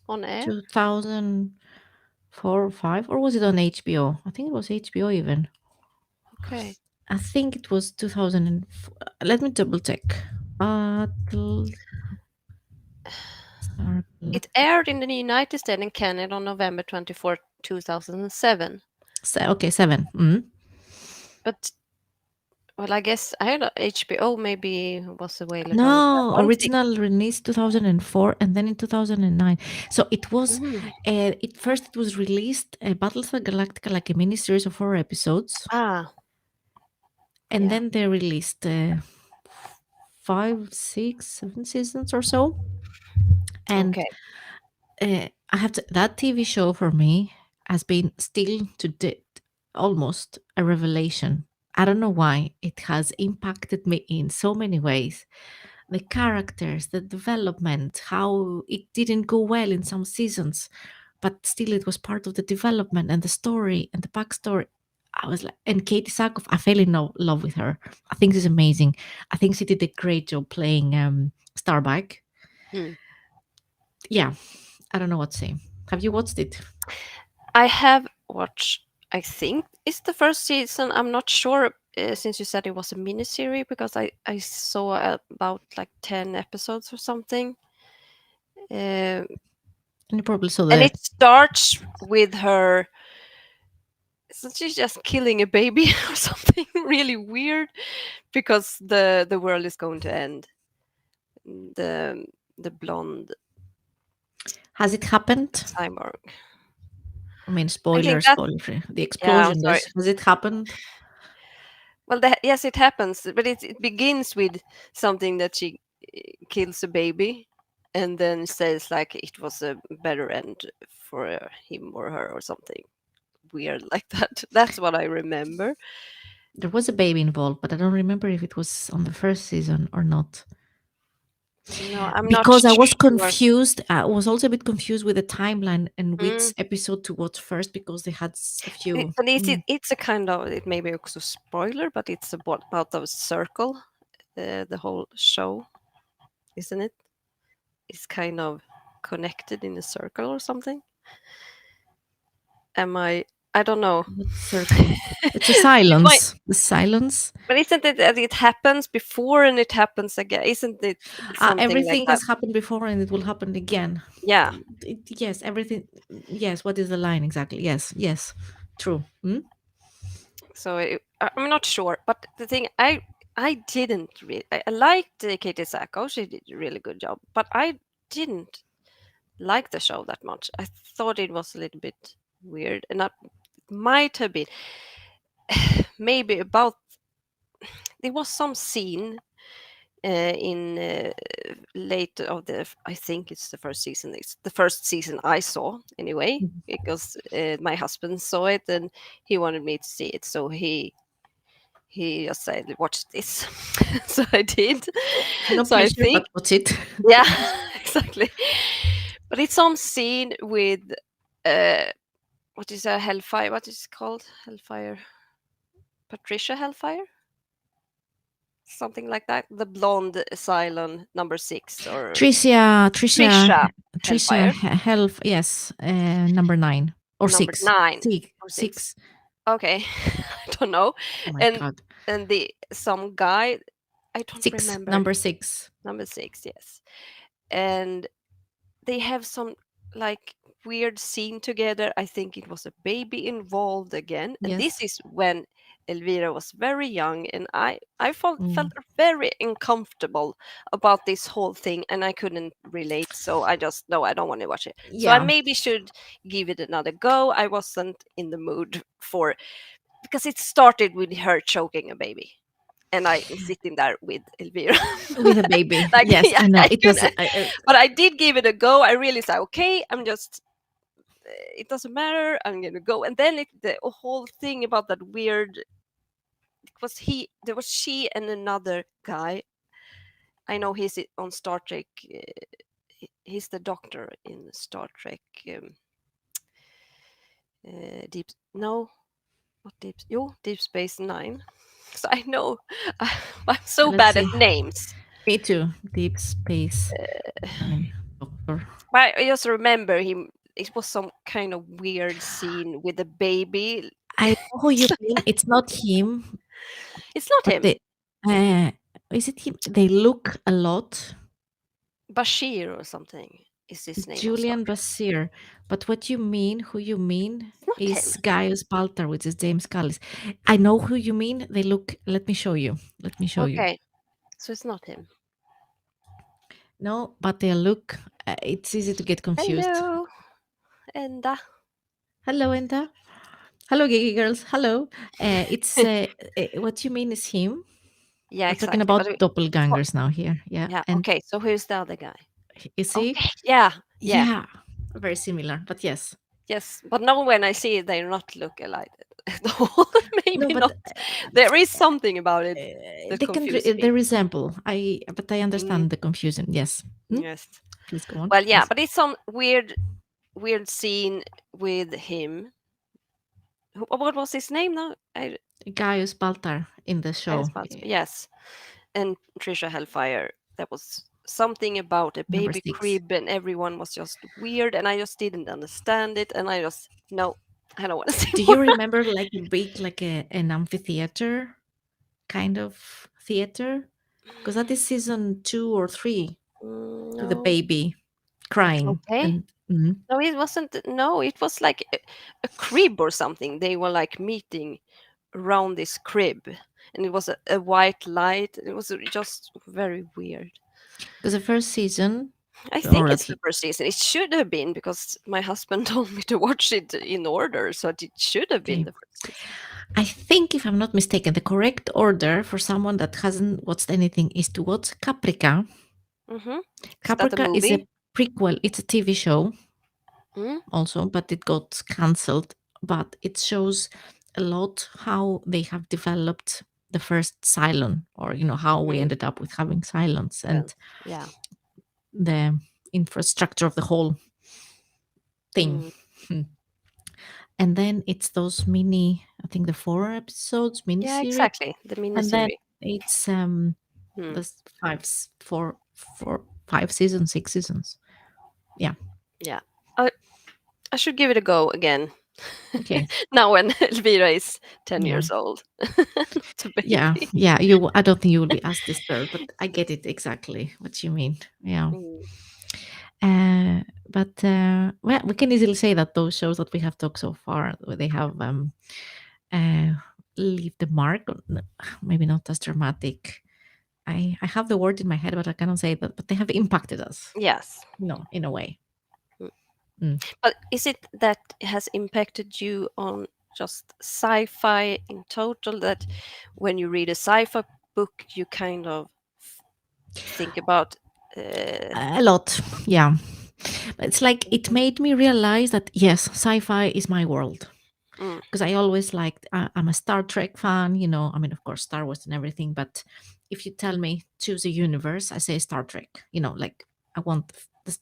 [SPEAKER 2] on air?
[SPEAKER 1] 2004 or 5, or was it on HBO? I think it was HBO even.
[SPEAKER 2] Okay.
[SPEAKER 1] I think it was 2004. Let me double check. Battlestar
[SPEAKER 2] It
[SPEAKER 1] Galactica.
[SPEAKER 2] aired in the United States and Canada on November 24th, 2007.
[SPEAKER 1] Okay, 7. Mm.
[SPEAKER 2] But well, I guess I don't know, HBO maybe was available at
[SPEAKER 1] No,
[SPEAKER 2] one six.
[SPEAKER 1] original release 2004 and then in 2009. So it was,
[SPEAKER 2] Mhm.
[SPEAKER 1] it first it was released, Battlestar Galactica, like a mini series of 4 episodes,
[SPEAKER 2] Ah,
[SPEAKER 1] and
[SPEAKER 2] yeah.
[SPEAKER 1] then they released 5, 6, 7 seasons or so. And
[SPEAKER 2] Okay.
[SPEAKER 1] I have to, that TV show for me has been still to date almost a revelation. I don't know why it has impacted me in so many ways. The characters, the development, how it didn't go well in some seasons, but still it was part of the development and the story and the backstory. I was like, and Katie Sackhoff, I fell in love with her. I think she's amazing. I think she did a great job playing Starbuck.
[SPEAKER 2] Hmm.
[SPEAKER 1] Yeah, I don't know what to say. Have you watched it?
[SPEAKER 2] I have watched, I think it's the first season. I'm not sure since you said it was a miniseries because I saw about like 10 episodes or something. Uh,
[SPEAKER 1] And you probably saw
[SPEAKER 2] and
[SPEAKER 1] the.
[SPEAKER 2] it starts with her, so she's just killing a baby or something really weird because the world is going to end. The blonde
[SPEAKER 1] Has it happened?
[SPEAKER 2] cyborg.
[SPEAKER 1] I mean,
[SPEAKER 2] I think
[SPEAKER 1] spoiler,
[SPEAKER 2] that,
[SPEAKER 1] spoiler free. The
[SPEAKER 2] yeah, I'm
[SPEAKER 1] explosion
[SPEAKER 2] sorry.
[SPEAKER 1] does. Has it happened?
[SPEAKER 2] Well, yes, it happens, but it begins with something that she kills a baby, and then says like it was a better end for him or her or something weird like that. That's what I remember.
[SPEAKER 1] There was a baby involved, but I don't remember if it was on the first season or not.
[SPEAKER 2] No, I'm not
[SPEAKER 1] Because I was
[SPEAKER 2] sure.
[SPEAKER 1] confused. I was also a bit confused with the timeline and
[SPEAKER 2] Mm.
[SPEAKER 1] which episode to watch first because they had a few.
[SPEAKER 2] But it's a kind of, it may be also spoiler, but it's about a circle. The whole show, isn't it? It's kind of connected in a circle or something. Am I? I don't know.
[SPEAKER 1] What circle? It's a
[SPEAKER 2] You might,
[SPEAKER 1] silence. The silence.
[SPEAKER 2] but isn't it that it happens before and it happens again? Isn't it something like
[SPEAKER 1] Everything
[SPEAKER 2] that?
[SPEAKER 1] has happened before and it will happen again.
[SPEAKER 2] Yeah.
[SPEAKER 1] Yes, everything. Yes, what is the line exactly? Yes, yes. True. Hmm?
[SPEAKER 2] So I'm not sure, but the thing I didn't really, I liked Katie Sacco. She did a really good job, but I didn't like the show that much. I thought it was a little bit weird, and that might have been maybe about, there was some scene in late of the, I think it's the first season, it's the first season I saw anyway, because my husband saw it and he wanted me to see it, so he just said watch this. So I did.
[SPEAKER 1] No
[SPEAKER 2] So I
[SPEAKER 1] pressure,
[SPEAKER 2] think,
[SPEAKER 1] but what's it?
[SPEAKER 2] yeah, exactly. But it's some scene with uh what is a hellfire, what is it called, hellfire, Patricia Hellfire, something like that, the blonde Cylon number 6, or
[SPEAKER 1] Tricia, Tricia,
[SPEAKER 2] Trisha.
[SPEAKER 1] Trisha
[SPEAKER 2] Hellfire.
[SPEAKER 1] Health, yes, number 9 or
[SPEAKER 2] Number
[SPEAKER 1] 6.
[SPEAKER 2] 9
[SPEAKER 1] Six.
[SPEAKER 2] or 6.
[SPEAKER 1] 6.
[SPEAKER 2] Okay, I don't know.
[SPEAKER 1] Oh my
[SPEAKER 2] And
[SPEAKER 1] god.
[SPEAKER 2] the some guy, I don't
[SPEAKER 1] 6,
[SPEAKER 2] remember.
[SPEAKER 1] number 6.
[SPEAKER 2] Number 6, yes. And they have some like weird scene together. I think it was a baby involved again, and this
[SPEAKER 1] Yes.
[SPEAKER 2] is when Elvira was very young, and I felt
[SPEAKER 1] Mm.
[SPEAKER 2] very uncomfortable about this whole thing, and I couldn't relate. So I just no, I don't want to watch it. So I
[SPEAKER 1] Yeah.
[SPEAKER 2] maybe should give it another go. I wasn't in the mood for because it started with her choking a baby. And I am sitting there with Elvira.
[SPEAKER 1] With a baby.
[SPEAKER 2] Like,
[SPEAKER 1] Yes,
[SPEAKER 2] yeah,
[SPEAKER 1] I know.
[SPEAKER 2] I
[SPEAKER 1] It was
[SPEAKER 2] couldn't. But I did give it a go. I really said, okay, I'm just, it doesn't matter. I'm going to go. And then the whole thing about that weird, there was she and another guy. I know on Star Trek. He's the doctor in Star Trek. Deep, no, not Deep, Deep Space Nine. So I know I'm so
[SPEAKER 1] let's
[SPEAKER 2] bad at
[SPEAKER 1] see.
[SPEAKER 2] names.
[SPEAKER 1] Me too. Deep Space Nine Doctor.
[SPEAKER 2] But I just remember him. It was some kind of weird scene with a baby.
[SPEAKER 1] I know who you mean. It's not him,
[SPEAKER 2] It's not
[SPEAKER 1] but
[SPEAKER 2] him,
[SPEAKER 1] the uh, is it him? They look a lot.
[SPEAKER 2] Bashir or something is his name on Star
[SPEAKER 1] Julian
[SPEAKER 2] Trek.
[SPEAKER 1] Bashir. But what you mean, who you mean,
[SPEAKER 2] It's not him.
[SPEAKER 1] is Gaius Baltar, which is James Callis. I know who you mean. They look. Let me show you. Let me show you.
[SPEAKER 2] Okay, so it's not him.
[SPEAKER 1] No, but they look. It's easy to get confused.
[SPEAKER 2] Hello, and
[SPEAKER 1] Hello, Enda. Hello, Geeky girls. Hello. It's what you mean is him.
[SPEAKER 2] yeah,
[SPEAKER 1] We're talking
[SPEAKER 2] exactly. But
[SPEAKER 1] about
[SPEAKER 2] what?
[SPEAKER 1] doppelgangers now here. Yeah,
[SPEAKER 2] Yeah,
[SPEAKER 1] and
[SPEAKER 2] okay. So who's the other guy?
[SPEAKER 1] is he?
[SPEAKER 2] Okay, yeah, yeah,
[SPEAKER 1] Yeah, very similar. But yes,
[SPEAKER 2] yes. But now when I see it, they not look alike at all.
[SPEAKER 1] no,
[SPEAKER 2] Maybe
[SPEAKER 1] but
[SPEAKER 2] not. There is something about it that
[SPEAKER 1] they can
[SPEAKER 2] confused
[SPEAKER 1] they
[SPEAKER 2] me.
[SPEAKER 1] resemble. But I
[SPEAKER 2] Mm,
[SPEAKER 1] understand the confusion. Yes. Hmm?
[SPEAKER 2] yes.
[SPEAKER 1] Please go on.
[SPEAKER 2] Well, yeah,
[SPEAKER 1] Yes.
[SPEAKER 2] but it's some weird scene with him. What was his name now?
[SPEAKER 1] Gaius Baltar in the
[SPEAKER 2] I
[SPEAKER 1] show,
[SPEAKER 2] yes, and Trisha Hellfire. There was something about a
[SPEAKER 1] number
[SPEAKER 2] baby
[SPEAKER 1] 6.
[SPEAKER 2] crib, and everyone was just weird, and I just didn't understand it, and I just no, I don't want to see
[SPEAKER 1] Do you
[SPEAKER 2] more.
[SPEAKER 1] remember like a big, like an amphitheater kind of theater? Because that is season 2 or 3 with the
[SPEAKER 2] No,
[SPEAKER 1] baby crying
[SPEAKER 2] okay.
[SPEAKER 1] and mhm.
[SPEAKER 2] No, it wasn't. No, it was like a crib or something. They were like meeting around this crib, and it was a white light. It was just very weird.
[SPEAKER 1] Because the first season,
[SPEAKER 2] I think
[SPEAKER 1] or
[SPEAKER 2] it's
[SPEAKER 1] at
[SPEAKER 2] the first season. It should have been because my husband told me to watch it in order, so it should have been
[SPEAKER 1] okay,
[SPEAKER 2] the first season.
[SPEAKER 1] I think if I'm not mistaken, the correct order for someone that hasn't watched anything is to watch Caprica.
[SPEAKER 2] Mm-hmm. Is that a
[SPEAKER 1] Caprica is a
[SPEAKER 2] movie?
[SPEAKER 1] prequel. It's a TV show
[SPEAKER 2] Mm,
[SPEAKER 1] also, but it got cancelled. But it shows a lot how they have developed the first Cylon, or how we
[SPEAKER 2] mm,
[SPEAKER 1] ended up with having Cylons
[SPEAKER 2] well,
[SPEAKER 1] and
[SPEAKER 2] yeah.
[SPEAKER 1] the infrastructure of the whole thing.
[SPEAKER 2] Mm,
[SPEAKER 1] And then it's those mini, I think the 4 episodes mini
[SPEAKER 2] yeah,
[SPEAKER 1] series,
[SPEAKER 2] exactly. The
[SPEAKER 1] and then
[SPEAKER 2] miniseries.
[SPEAKER 1] it's
[SPEAKER 2] Mm,
[SPEAKER 1] the 5 seasons, 6 seasons. Yeah.
[SPEAKER 2] yeah. I should give it a go again.
[SPEAKER 1] Okay.
[SPEAKER 2] Now when Elvira is 10
[SPEAKER 1] Yeah.
[SPEAKER 2] years old. Not a
[SPEAKER 1] Yeah.
[SPEAKER 2] baby.
[SPEAKER 1] Yeah. I don't think you will be as disturbed, but I get it exactly what you mean. Yeah.
[SPEAKER 2] Mm,
[SPEAKER 1] But well, we can easily say that those shows that we have talked so far, they have uh, leave the mark. Maybe not as dramatic. I have the word in my head, but I cannot say that. But they have impacted us,
[SPEAKER 2] yes.
[SPEAKER 1] in a way.
[SPEAKER 2] Mm.
[SPEAKER 1] Mm.
[SPEAKER 2] But is it that it has impacted you on just sci-fi in total, that when you read a sci-fi book you kind of think about uh,
[SPEAKER 1] A lot, yeah. It's like it
[SPEAKER 2] mhm,
[SPEAKER 1] made me realize that yes, sci-fi is my world.
[SPEAKER 2] mm,
[SPEAKER 1] Because I always liked, I'm a Star Trek fan, I mean, of course, Star Wars and everything, but if you tell me choose a universe, I say Star Trek, like I want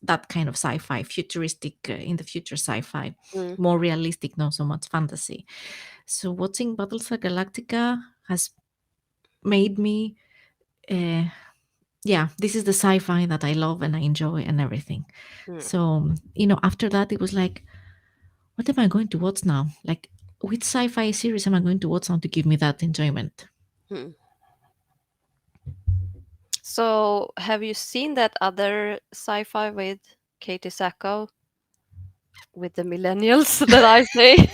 [SPEAKER 1] that kind of sci-fi, futuristic, in the future sci-fi,
[SPEAKER 2] mm,
[SPEAKER 1] more realistic, not so much fantasy. So watching Battlestar Galactica has made me uh, yeah, this is the sci-fi that I love and I enjoy and everything.
[SPEAKER 2] Mm.
[SPEAKER 1] So, after that, it was like, what am I going to watch now? Like, which sci-fi series am I going to watch now to give me that enjoyment?
[SPEAKER 2] Mm. So, have you seen that other sci-fi with Katie Sackhoff with the millennials that I say?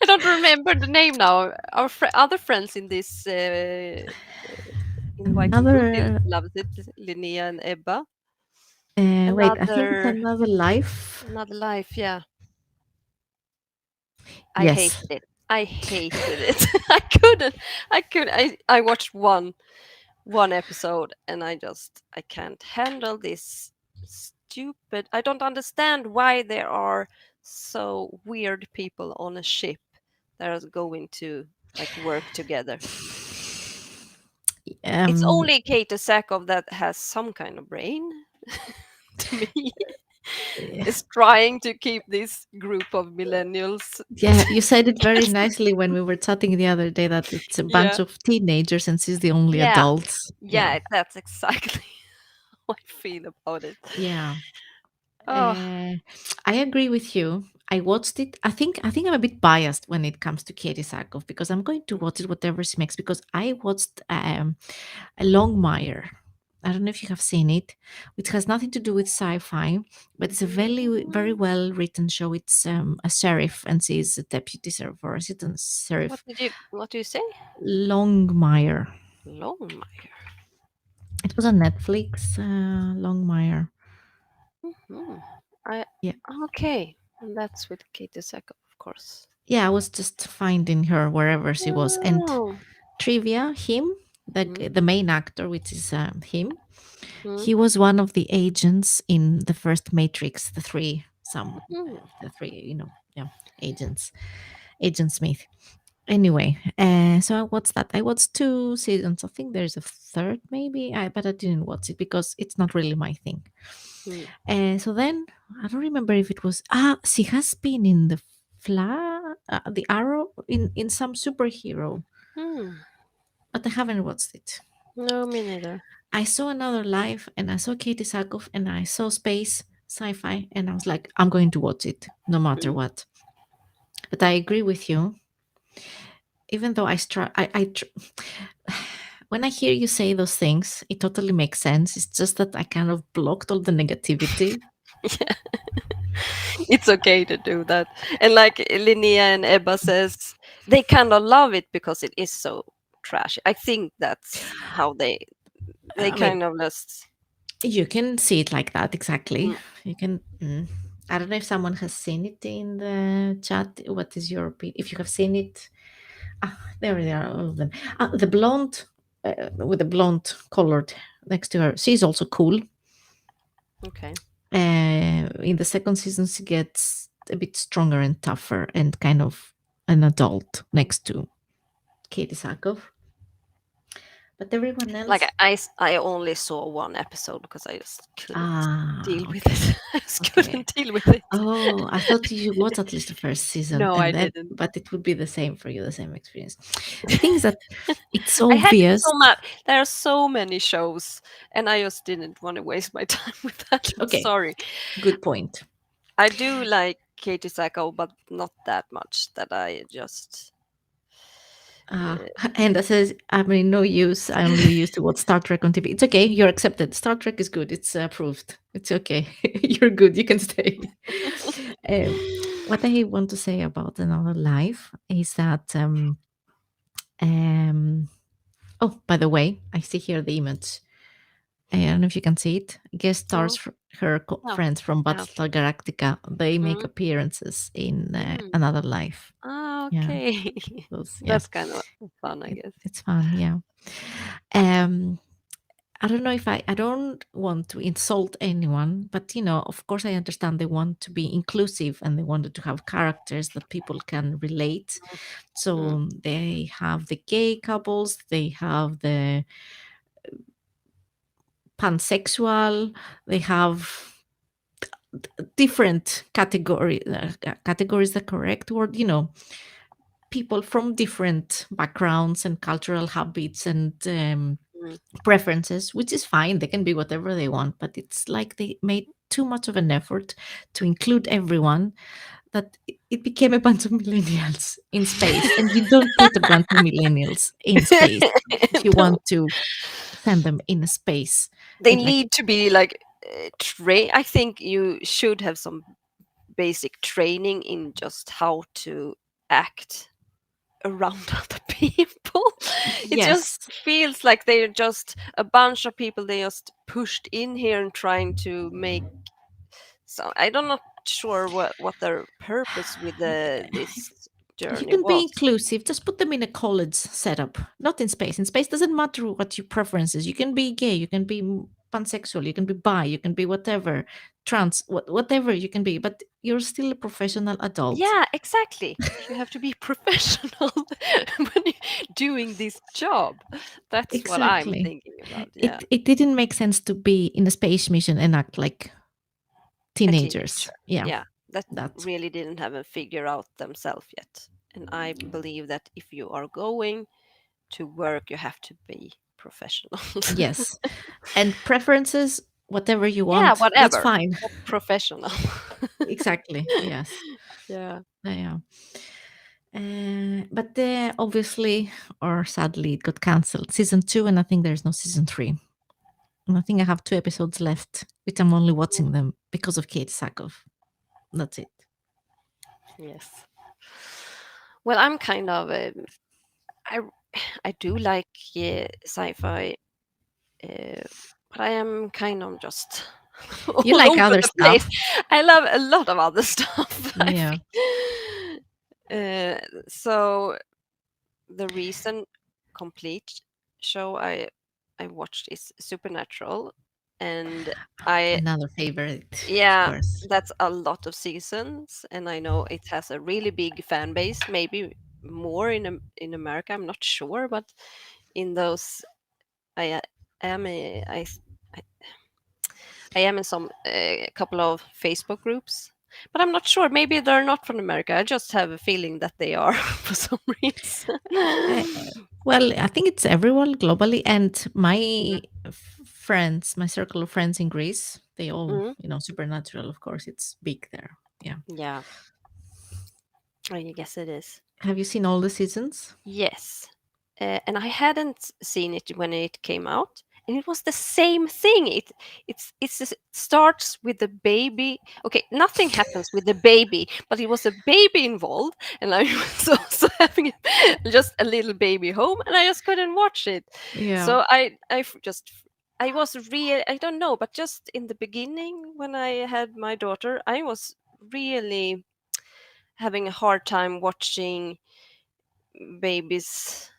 [SPEAKER 2] I don't remember the name now. Our other friends in this in Viking also
[SPEAKER 1] Another,
[SPEAKER 2] loves it, Linnea and Ebba.
[SPEAKER 1] wait, I think it's
[SPEAKER 2] Another
[SPEAKER 1] another life.
[SPEAKER 2] another life, yeah. I
[SPEAKER 1] Yes.
[SPEAKER 2] hated it. I hated it. I watched one episode and I can't handle this stupid. I don't understand why there are so weird people on a ship that are going to like work together. It's
[SPEAKER 1] Um,
[SPEAKER 2] only Kate Sakov that has some kind of brain to me. Is trying to keep this group of millennials.
[SPEAKER 1] yeah, you said it very nicely when we were chatting the other day that it's a bunch
[SPEAKER 2] Yeah.
[SPEAKER 1] of teenagers and she's the only
[SPEAKER 2] Yeah.
[SPEAKER 1] adults. Yeah.
[SPEAKER 2] Yeah, that's exactly how I feel about it.
[SPEAKER 1] Yeah.
[SPEAKER 2] Oh.
[SPEAKER 1] Uh, I agree with you. I watched it. I think I'm a bit biased when it comes to Katie Sackhoff because I'm going to watch it whatever she makes because I watched a Longmire. I don't know if you have seen it, which has nothing to do with sci-fi, but it's a very very
[SPEAKER 2] Mm,
[SPEAKER 1] well written show. It's a sheriff and she's a deputy sheriff or assistant sheriff.
[SPEAKER 2] what do you say?
[SPEAKER 1] Longmire.
[SPEAKER 2] Longmire.
[SPEAKER 1] It was on Netflix. Longmire.
[SPEAKER 2] Hmm. I
[SPEAKER 1] Yeah.
[SPEAKER 2] okay. And that's with Katie Sackhoff, of course.
[SPEAKER 1] Yeah, I was just finding her wherever she was. And
[SPEAKER 2] Oh.
[SPEAKER 1] trivia, him,
[SPEAKER 2] Mm,
[SPEAKER 1] the main actor, which is him,
[SPEAKER 2] mm,
[SPEAKER 1] he was one of the agents in the first Matrix,
[SPEAKER 2] mm,
[SPEAKER 1] the three, yeah, agents, Agent Smith. Anyway, so I watched that. I watched two seasons. I think there's a third, maybe, but I didn't watch it because it's not really my thing.
[SPEAKER 2] mm,
[SPEAKER 1] So then I don't remember if it was she has been in the Arrow in some superhero,
[SPEAKER 2] mm.
[SPEAKER 1] but I haven't watched it.
[SPEAKER 2] No, me neither.
[SPEAKER 1] I saw Another Life and I saw Katie Sackhoff and I saw space sci-fi and I was like, I'm going to watch it no matter
[SPEAKER 2] Mm.
[SPEAKER 1] what. But I agree with you. Even though when I hear you say those things, it totally makes sense. It's just that I kind of blocked all the negativity.
[SPEAKER 2] Yeah, it's okay to do that. And like Linnea and Ebba says, they kind of love it because it is so trashy. I think that's how they
[SPEAKER 1] I mean,
[SPEAKER 2] kind of just.
[SPEAKER 1] you can see it like that, exactly.
[SPEAKER 2] Mm,
[SPEAKER 1] You can. I don't know if someone has seen it in the chat. What is your opinion? If you have seen it, there they are, all of them. The blonde with the blonde colored next to her, she's also cool.
[SPEAKER 2] okay.
[SPEAKER 1] In the second season, she gets a bit stronger and tougher and kind of an adult next to Katie Sackhoff. But everyone
[SPEAKER 2] Like
[SPEAKER 1] else,
[SPEAKER 2] I only saw one episode because I just couldn't deal with
[SPEAKER 1] okay,
[SPEAKER 2] it. I just
[SPEAKER 1] okay.
[SPEAKER 2] couldn't deal with it.
[SPEAKER 1] Oh, I thought you should watch at least the first season,
[SPEAKER 2] No,
[SPEAKER 1] and
[SPEAKER 2] I
[SPEAKER 1] then,
[SPEAKER 2] didn't.
[SPEAKER 1] but it would be the same for you, the same experience. The thing is that it's
[SPEAKER 2] I had
[SPEAKER 1] obvious.
[SPEAKER 2] so much. There are so many shows, and I just didn't want to waste my time with that. I'm
[SPEAKER 1] Okay,
[SPEAKER 2] sorry.
[SPEAKER 1] good point.
[SPEAKER 2] I do like Katie Sackhoff, but not that much that I just. Uh,
[SPEAKER 1] And I says, I mean, no use. I only used to watch Star Trek on TV. It's okay. You're accepted. Star Trek is good. It's approved. It's okay. You're good. You can stay. Um, what I want to say about Another Life is that, um, oh, by the way, I see here the image. I don't know if you can see it. Guest stars,
[SPEAKER 2] no,
[SPEAKER 1] her
[SPEAKER 2] no,
[SPEAKER 1] friends from
[SPEAKER 2] yeah.
[SPEAKER 1] Battlestar Galactica. They make
[SPEAKER 2] Mm,
[SPEAKER 1] appearances in
[SPEAKER 2] mm.
[SPEAKER 1] Another Life.
[SPEAKER 2] Ah,
[SPEAKER 1] Yeah,
[SPEAKER 2] okay.
[SPEAKER 1] yeah,
[SPEAKER 2] That's kind of fun, I guess.
[SPEAKER 1] it's fun. Yeah. Um, I don't know if I don't want to insult anyone, but of course, I understand they want to be inclusive and they wanted to have characters that people can relate.
[SPEAKER 2] Mm,
[SPEAKER 1] So they have the gay couples, they have the pansexual, they have different categories, the correct word, people from different backgrounds and cultural habits and
[SPEAKER 2] Mm.
[SPEAKER 1] preferences, which is fine. They can be whatever they want, but it's like they made too much of an effort to include everyone that it became a bunch of millennials in space. And you don't put a bunch of millennials in space if you
[SPEAKER 2] No,
[SPEAKER 1] want to send them in space.
[SPEAKER 2] they
[SPEAKER 1] It like
[SPEAKER 2] need to be like train. I think you should have some basic training in just how to act around other people. It just
[SPEAKER 1] yes,
[SPEAKER 2] feels like they're just a bunch of people they just pushed in here and trying to make. So I'm not sure what their purpose with this
[SPEAKER 1] you
[SPEAKER 2] journey
[SPEAKER 1] can be
[SPEAKER 2] was.
[SPEAKER 1] inclusive. Just put them in a college setup, not in space. In space doesn't matter what your preferences. You can be gay, you can be pansexual, you can be bi, you can be whatever, trans, whatever you can be, but you're still a professional adult.
[SPEAKER 2] Yeah, exactly. You have to be professional when you're doing this job. That's what I'm
[SPEAKER 1] Exactly.
[SPEAKER 2] thinking about. Yeah,
[SPEAKER 1] It didn't make sense to be in a space mission and act like
[SPEAKER 2] a
[SPEAKER 1] teenagers.
[SPEAKER 2] teenager.
[SPEAKER 1] Yeah,
[SPEAKER 2] Yeah, that
[SPEAKER 1] that.
[SPEAKER 2] really didn't have a figure out themselves yet. And I believe that if you are going to work, you have to be professional.
[SPEAKER 1] Yes. And preferences, whatever you
[SPEAKER 2] Yeah,
[SPEAKER 1] want, that's
[SPEAKER 2] whatever.
[SPEAKER 1] fine.
[SPEAKER 2] But professional.
[SPEAKER 1] Exactly. Yes.
[SPEAKER 2] Yeah.
[SPEAKER 1] Yeah. But obviously, or sadly, it got cancelled. Season 2, and I think there's no season 3. And I think I have 2 episodes left, which I'm only watching them because of Kate Sackhoff. That's it.
[SPEAKER 2] Yes. Well, I'm kind of I I do like sci-fi, uh, but I am kind of just
[SPEAKER 1] You
[SPEAKER 2] all
[SPEAKER 1] like
[SPEAKER 2] over
[SPEAKER 1] other
[SPEAKER 2] the place.
[SPEAKER 1] stuff.
[SPEAKER 2] I love a lot of other stuff. I
[SPEAKER 1] Yeah.
[SPEAKER 2] think. So the recent complete show I watched is Supernatural, and I
[SPEAKER 1] Another favorite, of
[SPEAKER 2] yeah,
[SPEAKER 1] course.
[SPEAKER 2] that's a lot of seasons, and I know it has a really big fan base, maybe more in America. I'm not sure, but in those, I am I, I am in some a couple of Facebook groups, but I'm not sure. Maybe they're not from America. I just have a feeling that they are for some reason.
[SPEAKER 1] Uh, well, I think it's everyone globally, and my friends, my circle of friends in Greece, they all,
[SPEAKER 2] Mm,
[SPEAKER 1] Supernatural. Of course, it's big there. Yeah.
[SPEAKER 2] yeah, I guess it is.
[SPEAKER 1] Have you seen all the seasons?
[SPEAKER 2] Yes. And I hadn't seen it when it came out, and it was the same thing. It starts with the baby. Okay, nothing happens with the baby, but it was a baby involved, and I was also having just a little baby home, and I just couldn't watch it.
[SPEAKER 1] Yeah.
[SPEAKER 2] So I was real. I don't know, but just in the beginning when I had my daughter, I was really having a hard time watching babies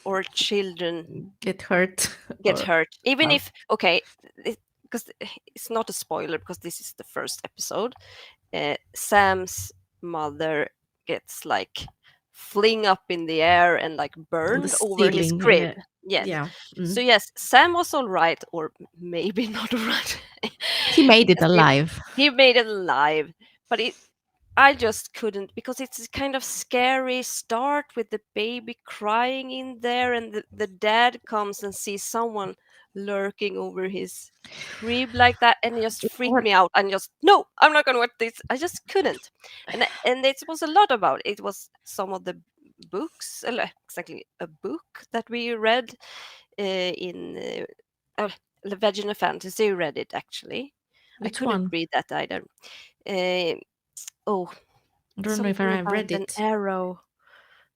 [SPEAKER 2] or children
[SPEAKER 1] Get hurt
[SPEAKER 2] get
[SPEAKER 1] or
[SPEAKER 2] hurt, even
[SPEAKER 1] uh,
[SPEAKER 2] if okay, because it's not a spoiler because this is the first episode. Sam's mother gets like fling up in the air and like
[SPEAKER 1] on the
[SPEAKER 2] burned over his
[SPEAKER 1] ceiling.
[SPEAKER 2] crib. Yes.
[SPEAKER 1] Yeah.
[SPEAKER 2] So
[SPEAKER 1] Mm.
[SPEAKER 2] yes, Sam was all right, or maybe not all right.
[SPEAKER 1] He made it
[SPEAKER 2] Yes,
[SPEAKER 1] alive.
[SPEAKER 2] he made it alive, but I just couldn't because it's a kind of scary start with the baby crying in there, and the dad comes and sees someone lurking over his crib like that, and it just freaked
[SPEAKER 1] What?
[SPEAKER 2] me out. And just no, I'm not gonna watch this. I just couldn't, and it was a lot about it. It was some of the books, exactly a book that we read in the Vaginal Fantasy. Read it actually. I
[SPEAKER 1] Which
[SPEAKER 2] couldn't
[SPEAKER 1] one?
[SPEAKER 2] read that either. Uh, oh,
[SPEAKER 1] I don't know if
[SPEAKER 2] something
[SPEAKER 1] I
[SPEAKER 2] about
[SPEAKER 1] read
[SPEAKER 2] an
[SPEAKER 1] it.
[SPEAKER 2] arrow.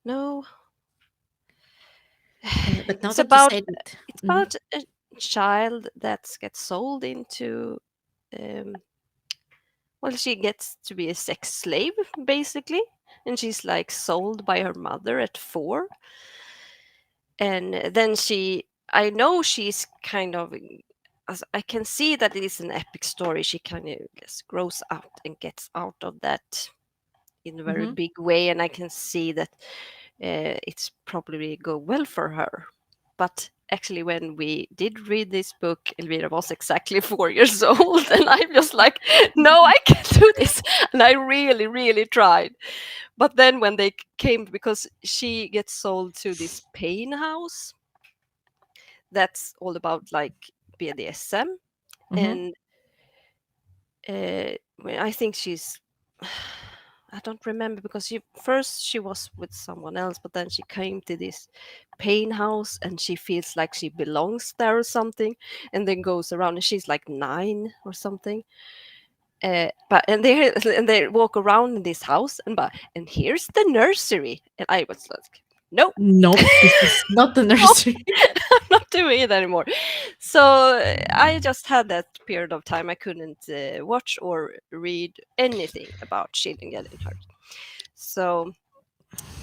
[SPEAKER 2] No,
[SPEAKER 1] But now
[SPEAKER 2] it's
[SPEAKER 1] that you
[SPEAKER 2] about
[SPEAKER 1] said it,
[SPEAKER 2] it's
[SPEAKER 1] mhm,
[SPEAKER 2] about a child that gets sold into. Um, well, she gets to be a sex slave basically, and she's like sold by her mother at 4, and then I know she's kind of. As I can see that it is an epic story. She kind of just grows out and gets out of that in a very
[SPEAKER 1] mhm,
[SPEAKER 2] big way, and I can see that it's probably go well for her. But actually, when we did read this book, Elvira was exactly 4 years old, and I'm just like, no, I can't do this. And I really, really tried. But then when they came, because she gets sold to this pain house, that's all about like BDSM.
[SPEAKER 1] Mm-hmm.
[SPEAKER 2] And well, I think she's I don't remember because she was with someone else, but then she came to this pain house and she feels like she belongs there or something, and then goes around and she's like 9 or something. But and they and they walk around in this house and here's the nursery, and I was like, no,
[SPEAKER 1] Nope, this is not the
[SPEAKER 2] no,
[SPEAKER 1] nursery.
[SPEAKER 2] I'm not doing it anymore. So I just had that period of time I couldn't watch or read anything about children getting hurt. So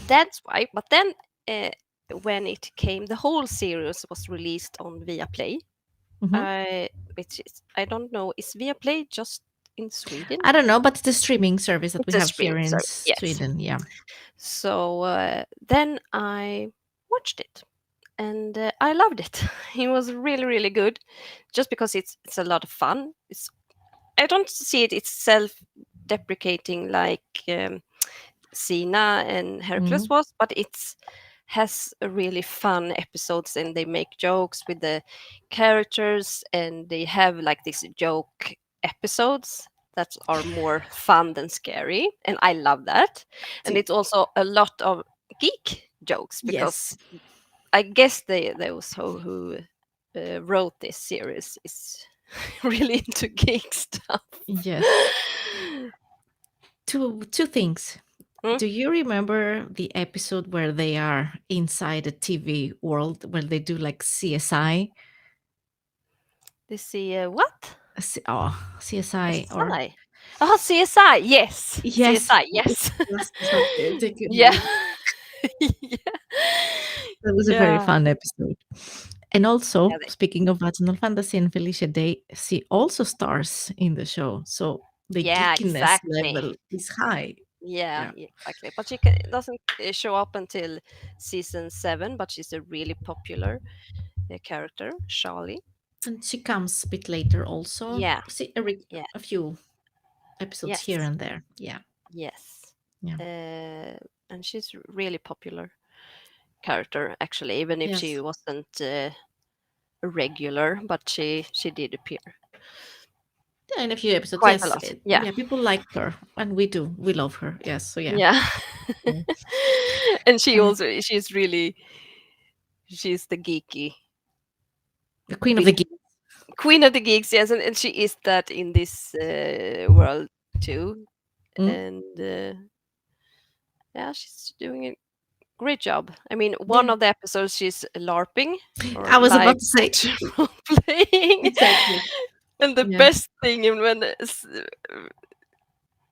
[SPEAKER 2] that's why. But then uh, when it came, the whole series was released on Viaplay.
[SPEAKER 1] Mm-hmm.
[SPEAKER 2] Which is, I don't know, is Viaplay just in Sweden?
[SPEAKER 1] I don't know, but it's the streaming service that we
[SPEAKER 2] It's a
[SPEAKER 1] have here
[SPEAKER 2] streaming
[SPEAKER 1] in
[SPEAKER 2] service, yes.
[SPEAKER 1] Sweden. Yeah.
[SPEAKER 2] So then I watched it and I loved it. It was really, really good, just because it's a lot of fun. It's I don't see it. It's self-deprecating like Sina and Hercules
[SPEAKER 1] Mm.
[SPEAKER 2] was, but it's has a really fun episodes and they make jokes with the characters and they have like these joke episodes that are more fun than scary, and I love that. And
[SPEAKER 1] See,
[SPEAKER 2] it's also a lot of geek jokes because
[SPEAKER 1] yes,
[SPEAKER 2] I guess they those who wrote this series is really into geek stuff.
[SPEAKER 1] yes. Two things.
[SPEAKER 2] Hmm?
[SPEAKER 1] Do you remember the episode where they are inside a TV world where they do like CSI?
[SPEAKER 2] They see what?
[SPEAKER 1] Oh, CSI or
[SPEAKER 2] SI. Oh, CSI. Yes.
[SPEAKER 1] yes,
[SPEAKER 2] CSI.
[SPEAKER 1] with
[SPEAKER 2] Yes.
[SPEAKER 1] glasses that they could
[SPEAKER 2] Yeah.
[SPEAKER 1] move.
[SPEAKER 2] Yeah.
[SPEAKER 1] That was a very
[SPEAKER 2] Yeah.
[SPEAKER 1] fun episode. And
[SPEAKER 2] Yeah.
[SPEAKER 1] also, speaking of vaginal fantasy and Felicia Day, she also stars in the show. So the
[SPEAKER 2] Yeah,
[SPEAKER 1] geekiness
[SPEAKER 2] exactly.
[SPEAKER 1] level is high.
[SPEAKER 2] Yeah,
[SPEAKER 1] Yeah.
[SPEAKER 2] exactly. But doesn't show up until season 7, but she's a really popular character, Charlie.
[SPEAKER 1] And she comes a bit later also.
[SPEAKER 2] Yeah.
[SPEAKER 1] See,
[SPEAKER 2] Yeah.
[SPEAKER 1] a few episodes here
[SPEAKER 2] Yes.
[SPEAKER 1] and there. Yeah.
[SPEAKER 2] Yes.
[SPEAKER 1] Yeah.
[SPEAKER 2] And she's really popular character actually, even if she
[SPEAKER 1] Yes.
[SPEAKER 2] wasn't a regular, but she did appear
[SPEAKER 1] Yeah, in a few episodes.
[SPEAKER 2] quite a
[SPEAKER 1] Yes.
[SPEAKER 2] lot. Yeah.
[SPEAKER 1] Yeah, people like her. And we do. We love her. Yes. So yeah.
[SPEAKER 2] Yeah.
[SPEAKER 1] Yeah.
[SPEAKER 2] And
[SPEAKER 1] Uh,
[SPEAKER 2] she's the geeky
[SPEAKER 1] the Queen of the
[SPEAKER 2] big
[SPEAKER 1] Geeks.
[SPEAKER 2] queen of the geeks, yes, and she is that in this world too.
[SPEAKER 1] Mm?
[SPEAKER 2] And yeah, she's doing a great job. I mean, one
[SPEAKER 1] Yeah.
[SPEAKER 2] of the episodes she's LARPing or
[SPEAKER 1] I was
[SPEAKER 2] live
[SPEAKER 1] about to say
[SPEAKER 2] action role playing.
[SPEAKER 1] exactly.
[SPEAKER 2] And the
[SPEAKER 1] Yeah.
[SPEAKER 2] best thing in when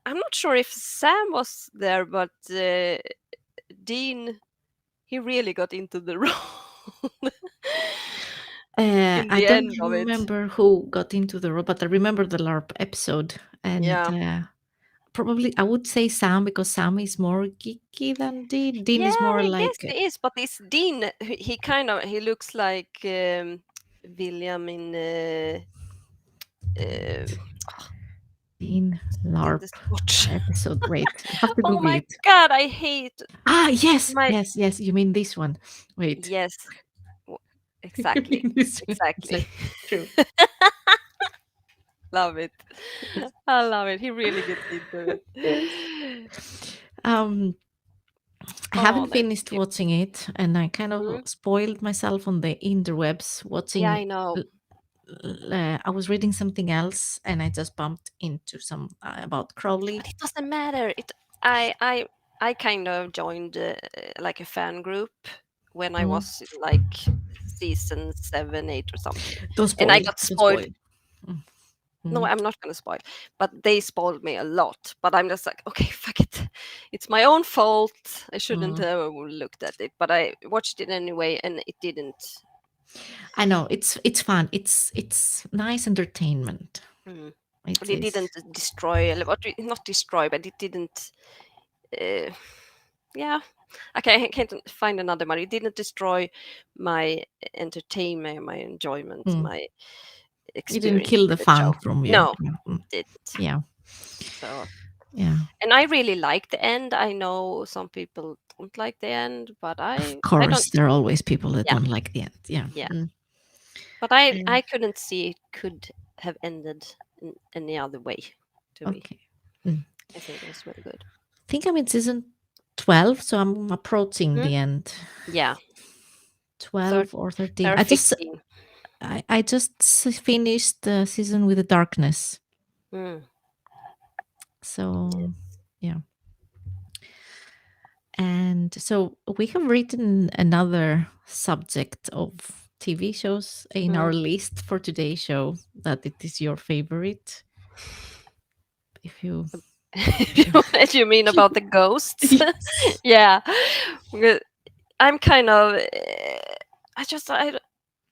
[SPEAKER 2] I'm not sure if Sam was there, but Dean, he really got into the role in
[SPEAKER 1] I
[SPEAKER 2] the
[SPEAKER 1] don't
[SPEAKER 2] end of it.
[SPEAKER 1] remember who got into the role, but I remember the LARP episode. And
[SPEAKER 2] Yeah.
[SPEAKER 1] probably I would say Sam because Sam is more geeky than Dean. Dean
[SPEAKER 2] Yeah,
[SPEAKER 1] is more
[SPEAKER 2] I guess
[SPEAKER 1] like
[SPEAKER 2] he is, but this Dean, he kind of he looks like William uh,
[SPEAKER 1] Dean
[SPEAKER 2] in
[SPEAKER 1] LARP
[SPEAKER 2] the Swatch.
[SPEAKER 1] episode. Wait, I have to
[SPEAKER 2] Oh
[SPEAKER 1] Google
[SPEAKER 2] my
[SPEAKER 1] it.
[SPEAKER 2] god, I hate
[SPEAKER 1] Ah, yes,
[SPEAKER 2] my
[SPEAKER 1] yes, yes. You mean this one? Wait,
[SPEAKER 2] yes, w-
[SPEAKER 1] you
[SPEAKER 2] exactly,
[SPEAKER 1] mean this one?
[SPEAKER 2] exactly.
[SPEAKER 1] Exactly. True.
[SPEAKER 2] Love it.
[SPEAKER 1] Yes.
[SPEAKER 2] I love it. He really gets into
[SPEAKER 1] Yes.
[SPEAKER 2] it.
[SPEAKER 1] Um, I
[SPEAKER 2] Oh,
[SPEAKER 1] haven't
[SPEAKER 2] that's
[SPEAKER 1] finished
[SPEAKER 2] cute.
[SPEAKER 1] watching it, and I kind of
[SPEAKER 2] Mhm.
[SPEAKER 1] spoiled myself on the interwebs
[SPEAKER 2] Yeah,
[SPEAKER 1] watching.
[SPEAKER 2] I know.
[SPEAKER 1] I was reading something else, and I just bumped into some about Crowley.
[SPEAKER 2] But it doesn't matter. I kind of joined like a fan group when I
[SPEAKER 1] Mm.
[SPEAKER 2] was in like season 7, 8 or something.
[SPEAKER 1] Don't
[SPEAKER 2] And I
[SPEAKER 1] spoil.
[SPEAKER 2] got
[SPEAKER 1] Don't
[SPEAKER 2] spoiled.
[SPEAKER 1] spoil. Mm.
[SPEAKER 2] No,
[SPEAKER 1] Mm.
[SPEAKER 2] I'm not gonna spoil. But they spoiled me a lot. But I'm just like, okay, fuck it. It's my own fault. I shouldn't
[SPEAKER 1] Mm.
[SPEAKER 2] have looked at it. But I watched it anyway and it didn't.
[SPEAKER 1] I know it's fun. It's nice entertainment.
[SPEAKER 2] Mm.
[SPEAKER 1] It
[SPEAKER 2] But it
[SPEAKER 1] is.
[SPEAKER 2] didn't destroy, not destroy, but it didn't. Uh, yeah, I can't find another one. It didn't destroy my entertainment, my enjoyment,
[SPEAKER 1] Mm.
[SPEAKER 2] my
[SPEAKER 1] You didn't
[SPEAKER 2] experience
[SPEAKER 1] kill
[SPEAKER 2] with
[SPEAKER 1] the
[SPEAKER 2] the
[SPEAKER 1] fun
[SPEAKER 2] show.
[SPEAKER 1] from you.
[SPEAKER 2] No,
[SPEAKER 1] Yeah. Mm.
[SPEAKER 2] it didn't.
[SPEAKER 1] Yeah.
[SPEAKER 2] So,
[SPEAKER 1] Yeah.
[SPEAKER 2] and I really like the end. I know some people don't like the end, but
[SPEAKER 1] Of
[SPEAKER 2] I don't.
[SPEAKER 1] course, there are always people that
[SPEAKER 2] Yeah,
[SPEAKER 1] don't like the end. Yeah.
[SPEAKER 2] yeah.
[SPEAKER 1] Mm.
[SPEAKER 2] But I
[SPEAKER 1] Uh,
[SPEAKER 2] I couldn't see it could have ended in any other way. To me,
[SPEAKER 1] okay. Mm.
[SPEAKER 2] I think it was very good.
[SPEAKER 1] Think I'm in season 12, so I'm approaching
[SPEAKER 2] Hmm?
[SPEAKER 1] the end.
[SPEAKER 2] Yeah,
[SPEAKER 1] 12 or 13.
[SPEAKER 2] they're 15.
[SPEAKER 1] I just finished the season with the darkness.
[SPEAKER 2] Mm.
[SPEAKER 1] So,
[SPEAKER 2] Yes.
[SPEAKER 1] yeah. And so we have written another subject of TV shows in our
[SPEAKER 2] Mm.
[SPEAKER 1] list for today's show that it is your favorite. If you
[SPEAKER 2] You mean about the ghosts?
[SPEAKER 1] yes.
[SPEAKER 2] Yeah. Well, I'm kind of. I just I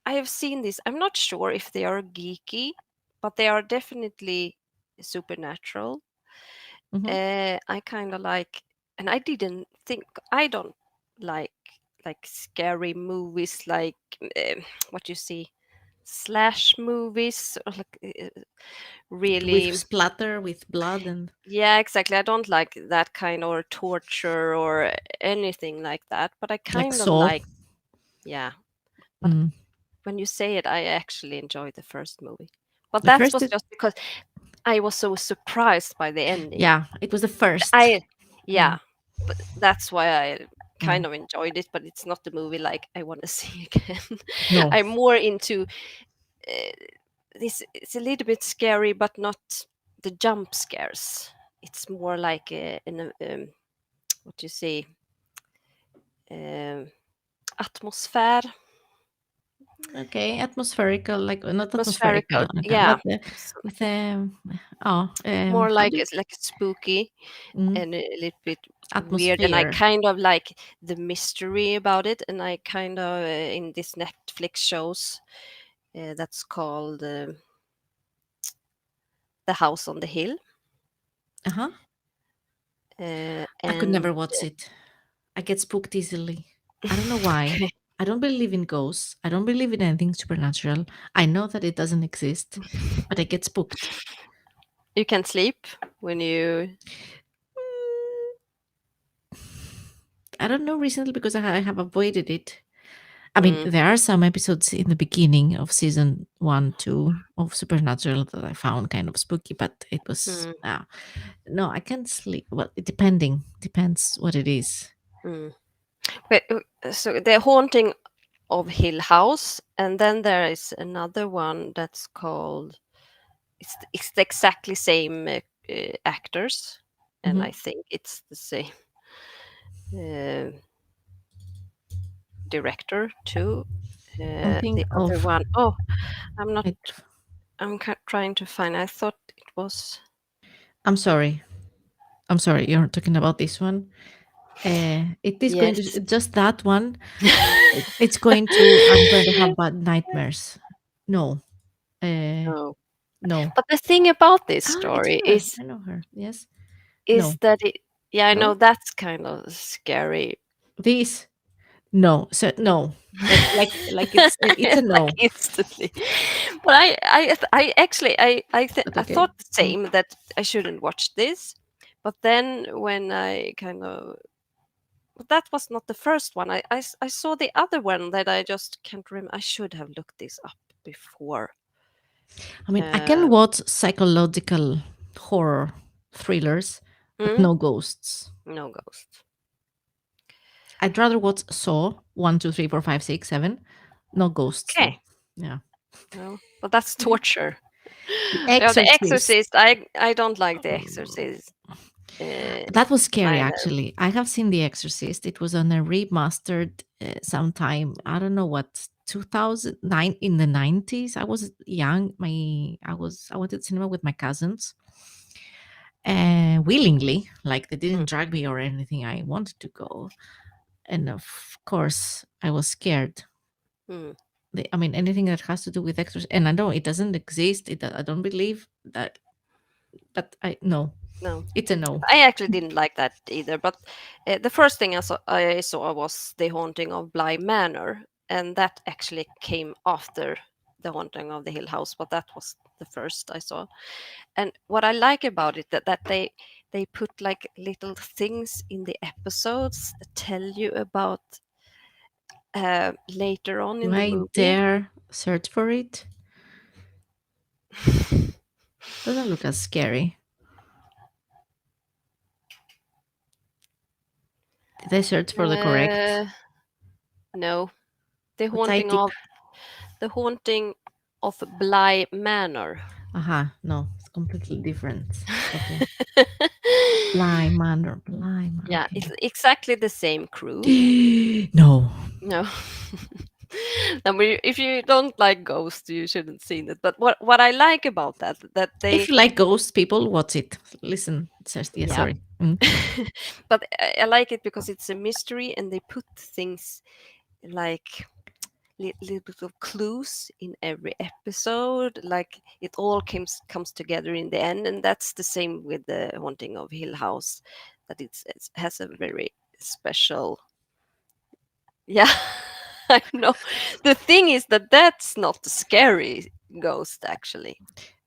[SPEAKER 2] have seen this. I'm not sure if they are geeky, but they are definitely supernatural.
[SPEAKER 1] Mhm.
[SPEAKER 2] I kind of like, and I didn't think I don't like scary movies like what you see slash movies or like
[SPEAKER 1] With
[SPEAKER 2] really.
[SPEAKER 1] splatter, with blood, and
[SPEAKER 2] Yeah, exactly. I don't like that kind or torture or anything like that, but I
[SPEAKER 1] like
[SPEAKER 2] kind of
[SPEAKER 1] Saw.
[SPEAKER 2] like, yeah. But
[SPEAKER 1] Mm.
[SPEAKER 2] when you say it, I actually enjoyed the first movie. But
[SPEAKER 1] The
[SPEAKER 2] that
[SPEAKER 1] first,
[SPEAKER 2] was just because I was so surprised by the ending.
[SPEAKER 1] yeah, it was the first.
[SPEAKER 2] I,
[SPEAKER 1] Mm.
[SPEAKER 2] yeah, but that's why I
[SPEAKER 1] Mm.
[SPEAKER 2] kind of enjoyed it, but it's not the movie like I want to see again.
[SPEAKER 1] No,
[SPEAKER 2] I'm more into uh, this. It's a little bit scary, but not the jump scares. It's more like what do you say, um, atmosphere,
[SPEAKER 1] okay, atmospherical, like not atmospherical,
[SPEAKER 2] atmospherical. Yeah,
[SPEAKER 1] but with oh,
[SPEAKER 2] more
[SPEAKER 1] how
[SPEAKER 2] like
[SPEAKER 1] do you,
[SPEAKER 2] it's like spooky
[SPEAKER 1] mm,
[SPEAKER 2] and a little bit weird. And I
[SPEAKER 1] atmosphere?
[SPEAKER 2] kind of like the mystery about it. And I kind of in this Netflix shows that's called The House on the Hill,
[SPEAKER 1] Uh huh. I could
[SPEAKER 2] and
[SPEAKER 1] never watch it. I get spooked easily. I don't know why.
[SPEAKER 2] okay,
[SPEAKER 1] I don't believe in ghosts. I don't believe in anything supernatural. I know that it doesn't exist, but I get spooked.
[SPEAKER 2] you can sleep when you.
[SPEAKER 1] Mm, I don't know recently because I have avoided it. I mean,
[SPEAKER 2] Mm,
[SPEAKER 1] there are some episodes in the beginning of season one, two of Supernatural that I found kind of spooky, but it was
[SPEAKER 2] mm,
[SPEAKER 1] no, I can't sleep. Well, it depends what it is.
[SPEAKER 2] mm. Wait, so the haunting of Hill House, and then there is another one that's called. It's the exactly same actors, and
[SPEAKER 1] Hmm.
[SPEAKER 2] I think it's the same uh, director too.
[SPEAKER 1] I'm thinking
[SPEAKER 2] The other
[SPEAKER 1] of
[SPEAKER 2] one, oh, I'm not.
[SPEAKER 1] it.
[SPEAKER 2] Trying to find. I thought it was.
[SPEAKER 1] I'm sorry. I'm sorry. You're talking about this one. It is going
[SPEAKER 2] Yes.
[SPEAKER 1] to just that one. It's going to. I'm going to have bad nightmares. No. Uh,
[SPEAKER 2] No.
[SPEAKER 1] no.
[SPEAKER 2] But the thing about this
[SPEAKER 1] Ah, it's
[SPEAKER 2] story
[SPEAKER 1] her. I know her. Yes.
[SPEAKER 2] is
[SPEAKER 1] No.
[SPEAKER 2] that it. Yeah, I know
[SPEAKER 1] No.
[SPEAKER 2] that's kind of scary.
[SPEAKER 1] This. No. So no. Like it's a
[SPEAKER 2] Like
[SPEAKER 1] no.
[SPEAKER 2] instantly. But I actually
[SPEAKER 1] But
[SPEAKER 2] I
[SPEAKER 1] okay.
[SPEAKER 2] thought the
[SPEAKER 1] Mm.
[SPEAKER 2] same that I shouldn't watch this. But then when I kind of, but that was not the first one. I saw the other one that I just can't remember. I should have looked this up before.
[SPEAKER 1] I mean, I can
[SPEAKER 2] Uh,
[SPEAKER 1] watch psychological horror thrillers, but
[SPEAKER 2] mm,
[SPEAKER 1] no ghosts.
[SPEAKER 2] no ghost.
[SPEAKER 1] I'd rather watch Saw 1, 2, 3, 4, 5, 6, 7. No ghosts
[SPEAKER 2] Okay.
[SPEAKER 1] though. Yeah.
[SPEAKER 2] No, but that's
[SPEAKER 1] Okay.
[SPEAKER 2] torture.
[SPEAKER 1] The
[SPEAKER 2] Yeah, The
[SPEAKER 1] Exorcist.
[SPEAKER 2] Exorcist. I don't like The
[SPEAKER 1] Mm,
[SPEAKER 2] Exorcist uh,
[SPEAKER 1] that was scary,
[SPEAKER 2] either.
[SPEAKER 1] actually. I have seen The Exorcist. It was on a remastered sometime. I don't know what 2009 in the 90s. I was young. I went to the cinema with my cousins, willingly. Like they
[SPEAKER 2] Mm,
[SPEAKER 1] didn't drag me or anything. I wanted to go, and of course, I was scared.
[SPEAKER 2] mm,
[SPEAKER 1] I mean, anything that has to do with Exorcist, and I know it doesn't exist. I don't believe that, but I no.
[SPEAKER 2] no.
[SPEAKER 1] It's a no.
[SPEAKER 2] I actually didn't like that either. But the first thing I saw was The Haunting of Bly Manor, and that actually came after The Haunting of the Hill House. But that was the first I saw. And what I like about it that they put like little things in the episodes that tell you about later on
[SPEAKER 1] Do
[SPEAKER 2] in the
[SPEAKER 1] I
[SPEAKER 2] movie.
[SPEAKER 1] dare search for it? Doesn't look as scary. Did I search for the correct?
[SPEAKER 2] uh, no, the
[SPEAKER 1] What I
[SPEAKER 2] haunting
[SPEAKER 1] type?
[SPEAKER 2] of the haunting of Bly Manor.
[SPEAKER 1] Aha, no, it's completely different. Okay. Blind Manor, Blind Manor.
[SPEAKER 2] Yeah, it's exactly the same crew.
[SPEAKER 1] Okay. No.
[SPEAKER 2] No. If you don't like Ghost, you shouldn't see it. But what I like about that
[SPEAKER 1] If
[SPEAKER 2] they,
[SPEAKER 1] you like ghost people, watch it. Listen, yeah,
[SPEAKER 2] yeah.
[SPEAKER 1] sorry. Mm.
[SPEAKER 2] But I like it because it's a mystery and they put things like little bit of clues in every episode. Like it all comes together in the end, and that's the same with the Haunting of Hill House. That it has a very special. Yeah, I know. The thing is that that's not the scary ghost, actually.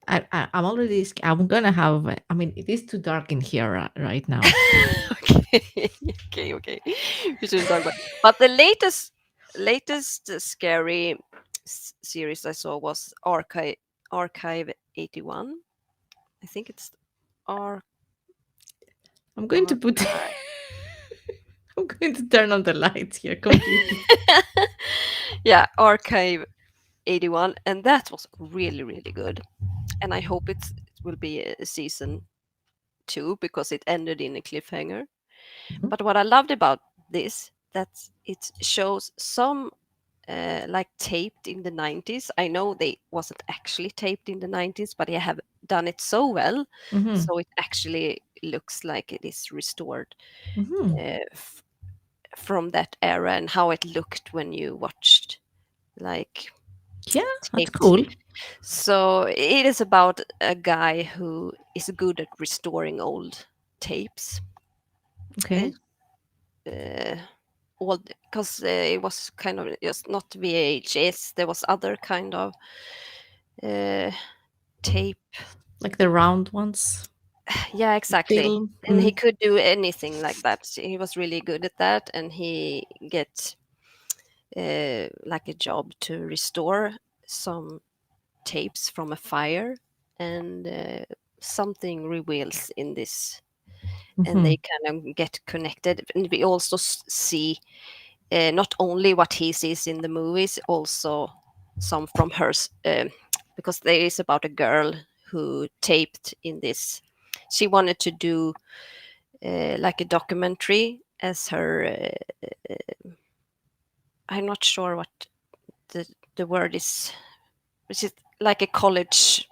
[SPEAKER 1] I'm already. I'm gonna have. I mean, it is too dark in here right now.
[SPEAKER 2] Okay, okay. We shouldn't talk about. But the latest scary series I saw was Archive 81. I think it's Ar-
[SPEAKER 1] I'm going to put.
[SPEAKER 2] Archive.
[SPEAKER 1] I'm going to turn on the lights here completely.
[SPEAKER 2] Yeah, Archive 81, and that was really really good. And I hope it will be a season 2 because it ended in a cliffhanger.
[SPEAKER 1] Mhm,
[SPEAKER 2] But what I loved about this, that it shows some like taped in the 90s. I know they wasn't actually taped in the 90s, but they have done it so well,
[SPEAKER 1] mhm,
[SPEAKER 2] so it actually looks like it is restored
[SPEAKER 1] mhm.
[SPEAKER 2] uh, f- from that era and how it looked when you watched like
[SPEAKER 1] Yeah, that's
[SPEAKER 2] taped.
[SPEAKER 1] cool.
[SPEAKER 2] So it is about a guy who is good at restoring old tapes.
[SPEAKER 1] Okay.
[SPEAKER 2] Uh, uh, all because it was kind of just not VHS. There was other kind of uh, tape.
[SPEAKER 1] Like the round ones.
[SPEAKER 2] Yeah, exactly.
[SPEAKER 1] Film.
[SPEAKER 2] And he
[SPEAKER 1] Mm.
[SPEAKER 2] could do anything like that. He was really good at that, and he get like a job to restore some tapes from a fire, and something reveals in this, and
[SPEAKER 1] Mhm,
[SPEAKER 2] they kind of get connected. And we also see not only what he sees in the movies, also some from hers, because there is about a girl who taped in this. She wanted to do like a documentary as her. I'm not sure what the word is. Which is like a college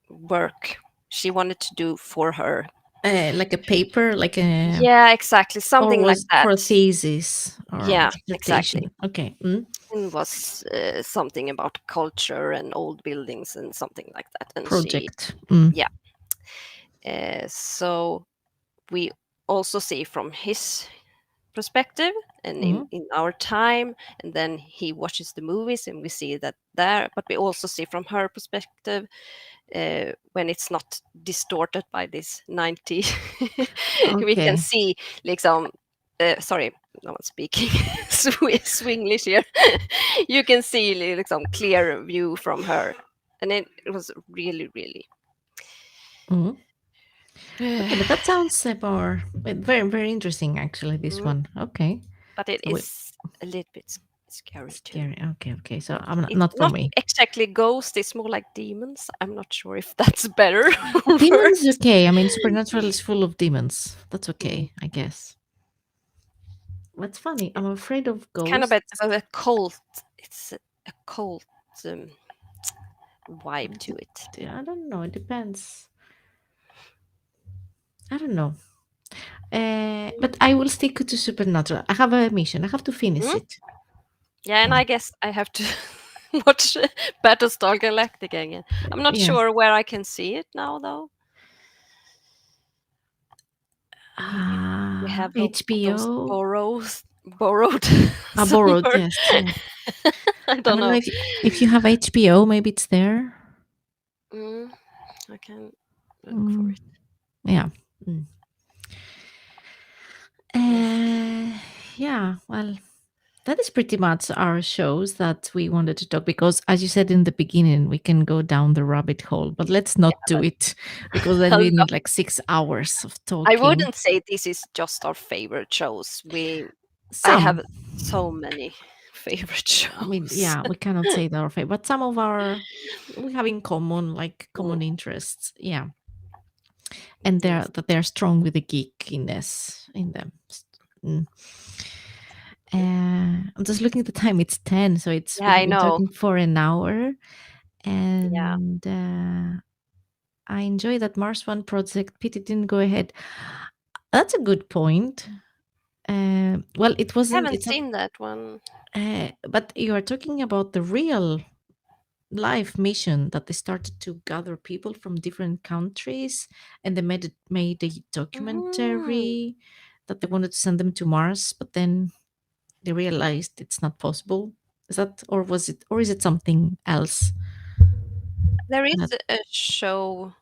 [SPEAKER 2] work she wanted to do for her.
[SPEAKER 1] like a paper, like a,
[SPEAKER 2] Yeah, exactly,
[SPEAKER 1] or
[SPEAKER 2] something like
[SPEAKER 1] was
[SPEAKER 2] that.
[SPEAKER 1] for a thesis or
[SPEAKER 2] Yeah, exactly.
[SPEAKER 1] dissertation. Okay. Mm.
[SPEAKER 2] And was something about culture and old buildings and something like that. And she,
[SPEAKER 1] Project. Mm.
[SPEAKER 2] yeah. So we also see from his perspective and
[SPEAKER 1] Mm.
[SPEAKER 2] in our time, and then he watches the movies and we see that there, but we also see from her perspective when it's not distorted by this 90. We can
[SPEAKER 1] Okay.
[SPEAKER 2] see like some sorry, no one speaking Swinglish here. You can see like some clear view from her, and it was really really
[SPEAKER 1] Mm. Okay, but that sounds more very very interesting actually. This
[SPEAKER 2] Mm,
[SPEAKER 1] one. Okay.
[SPEAKER 2] but it
[SPEAKER 1] So
[SPEAKER 2] is a little bit scary too.
[SPEAKER 1] scary. Okay. Okay. So I'm not,
[SPEAKER 2] It's
[SPEAKER 1] not for
[SPEAKER 2] not
[SPEAKER 1] me.
[SPEAKER 2] exactly ghosts, it's more like demons. I'm not sure if that's better or
[SPEAKER 1] Demons is
[SPEAKER 2] worse.
[SPEAKER 1] okay. I mean, supernatural is full of demons. That's
[SPEAKER 2] Mm.
[SPEAKER 1] okay, I guess. What's funny? I'm afraid of
[SPEAKER 2] It's kind of
[SPEAKER 1] ghosts.
[SPEAKER 2] a cult. It's a cult um, vibe
[SPEAKER 1] But
[SPEAKER 2] to it.
[SPEAKER 1] I don't know. It depends. I don't know. But I will stick to supernatural. I have a mission. I have to finish
[SPEAKER 2] Mm?
[SPEAKER 1] it.
[SPEAKER 2] Yeah, and
[SPEAKER 1] Yeah.
[SPEAKER 2] I guess I have to watch Battlestar Galactica again. I'm not
[SPEAKER 1] Yeah.
[SPEAKER 2] sure where I can see it now, though. We have those
[SPEAKER 1] HBO.
[SPEAKER 2] borrowed
[SPEAKER 1] I borrowed.
[SPEAKER 2] somewhere.
[SPEAKER 1] Yes. Yeah.
[SPEAKER 2] I
[SPEAKER 1] I
[SPEAKER 2] don't
[SPEAKER 1] don't know
[SPEAKER 2] know.
[SPEAKER 1] if you have HBO. Maybe it's there.
[SPEAKER 2] Mm, I can look for
[SPEAKER 1] Mm,
[SPEAKER 2] it.
[SPEAKER 1] yeah. Mm.
[SPEAKER 2] Mm.
[SPEAKER 1] Uh, yeah. Well. that is pretty much our shows that we wanted to talk, because as you said in the beginning, we can go down the rabbit hole, but let's not
[SPEAKER 2] Yeah,
[SPEAKER 1] do it because then we need like 6 hours of
[SPEAKER 2] I
[SPEAKER 1] talking.
[SPEAKER 2] wouldn't say this is just our favorite shows. I
[SPEAKER 1] Some,
[SPEAKER 2] have so many favorite
[SPEAKER 1] I mean,
[SPEAKER 2] shows.
[SPEAKER 1] yeah, we cannot say that our favorite, but some of our we have in common, like
[SPEAKER 2] Mm,
[SPEAKER 1] common interests. Yeah, and
[SPEAKER 2] yes.
[SPEAKER 1] they're strong with the geekiness in them. Mm. I'm just looking at the time. It's 10, so it's
[SPEAKER 2] Yeah,
[SPEAKER 1] we have
[SPEAKER 2] I
[SPEAKER 1] been
[SPEAKER 2] know.
[SPEAKER 1] talking for an hour,
[SPEAKER 2] Yeah.
[SPEAKER 1] and I enjoy that Mars One project. Pity didn't go ahead. That's a good point. Well, it
[SPEAKER 2] I
[SPEAKER 1] wasn't.
[SPEAKER 2] haven't
[SPEAKER 1] It's not.
[SPEAKER 2] seen that one.
[SPEAKER 1] But you are talking about the real life mission that they started to gather people from different countries, and they made a
[SPEAKER 2] Mm.
[SPEAKER 1] documentary that they wanted to send them to Mars, but then they realized it's not possible. Is that, or was it, or is it something else?
[SPEAKER 2] There is
[SPEAKER 1] That
[SPEAKER 2] a show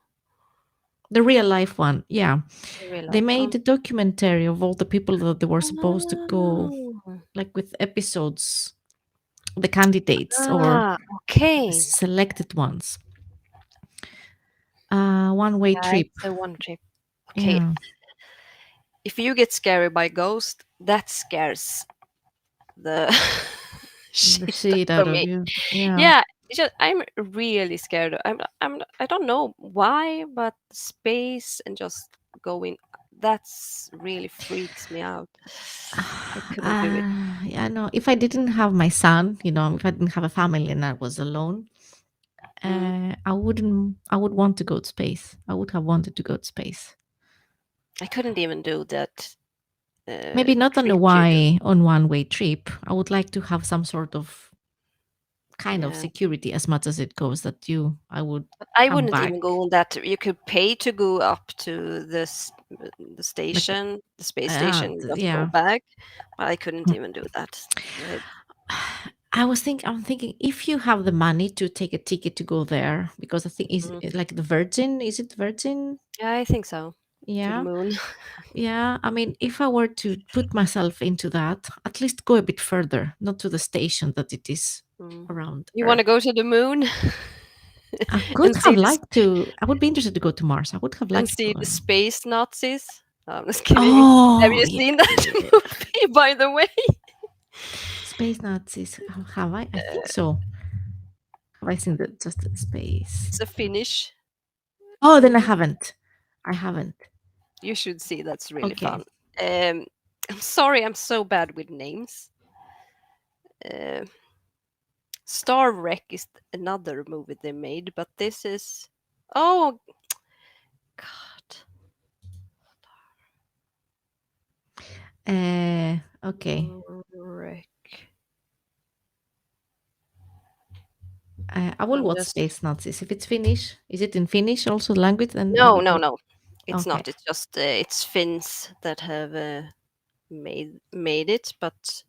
[SPEAKER 1] the real life one, yeah.
[SPEAKER 2] in real
[SPEAKER 1] They
[SPEAKER 2] life.
[SPEAKER 1] made a documentary of all the people that they were supposed to go,
[SPEAKER 2] Oh.
[SPEAKER 1] like with episodes, the candidates or
[SPEAKER 2] Ah,
[SPEAKER 1] the
[SPEAKER 2] okay.
[SPEAKER 1] selected ones. One way
[SPEAKER 2] Yeah,
[SPEAKER 1] trip.
[SPEAKER 2] it's a one trip. Okay,
[SPEAKER 1] Yeah,
[SPEAKER 2] if you get scary by ghost, that scares the
[SPEAKER 1] the
[SPEAKER 2] shit
[SPEAKER 1] shit
[SPEAKER 2] out
[SPEAKER 1] out
[SPEAKER 2] of
[SPEAKER 1] of
[SPEAKER 2] me.
[SPEAKER 1] you. Yeah.
[SPEAKER 2] Yeah, it's just I'm really scared. I don't know why, but space and just going that's really freaks me out. I couldn't do it.
[SPEAKER 1] Yeah, no. If I didn't have my son, if I didn't have a family and I was alone,
[SPEAKER 2] Mm.
[SPEAKER 1] I wouldn't. I would want to go to space. I would have wanted to go to space.
[SPEAKER 2] I couldn't even do that
[SPEAKER 1] Maybe not on a
[SPEAKER 2] trip you do.
[SPEAKER 1] one way trip. I would like to have some sort of kind of
[SPEAKER 2] Yeah.
[SPEAKER 1] security as much as it goes, that I would
[SPEAKER 2] I
[SPEAKER 1] come
[SPEAKER 2] wouldn't even
[SPEAKER 1] back.
[SPEAKER 2] go on that. You could pay to go up to the
[SPEAKER 1] Like,
[SPEAKER 2] station, the space station, and just go
[SPEAKER 1] yeah.
[SPEAKER 2] back, but I couldn't even do that. Uh,
[SPEAKER 1] I'm thinking, if you have the money to take a ticket to go there, because I think is
[SPEAKER 2] mm,
[SPEAKER 1] it like the Virgin, is it Virgin?
[SPEAKER 2] yeah, I think so. To the
[SPEAKER 1] Yeah.
[SPEAKER 2] moon.
[SPEAKER 1] Yeah. I mean, if I were to put myself into that, at least go a bit further, not to the station that it is
[SPEAKER 2] Mm.
[SPEAKER 1] around
[SPEAKER 2] You want
[SPEAKER 1] Earth.
[SPEAKER 2] to go to the moon
[SPEAKER 1] I could
[SPEAKER 2] and
[SPEAKER 1] have
[SPEAKER 2] see
[SPEAKER 1] liked to. I would be interested to go to Mars. I would have liked to.
[SPEAKER 2] the space Nazis? No, I'm just kidding. Have
[SPEAKER 1] Oh,
[SPEAKER 2] you
[SPEAKER 1] yeah.
[SPEAKER 2] seen that movie, by the way?
[SPEAKER 1] Space Nazis. Have I? I think so. Have I seen the just the space?
[SPEAKER 2] It's a Finnish
[SPEAKER 1] Oh, then I
[SPEAKER 2] movie.
[SPEAKER 1] haven't. I haven't.
[SPEAKER 2] You should see. That's really
[SPEAKER 1] Okay.
[SPEAKER 2] fun. Um, I'm sorry, I'm so bad with names. Uh, Star Wreck is another movie they made, but this is oh god,
[SPEAKER 1] Okay.
[SPEAKER 2] Wreck.
[SPEAKER 1] I will
[SPEAKER 2] I'm
[SPEAKER 1] watch
[SPEAKER 2] just
[SPEAKER 1] Space Nazis. If it's Finnish, is it in Finnish also the language? Then I
[SPEAKER 2] no,
[SPEAKER 1] would
[SPEAKER 2] no,
[SPEAKER 1] watch.
[SPEAKER 2] no. It's
[SPEAKER 1] Okay.
[SPEAKER 2] not. It's just it's Finns that have made it, but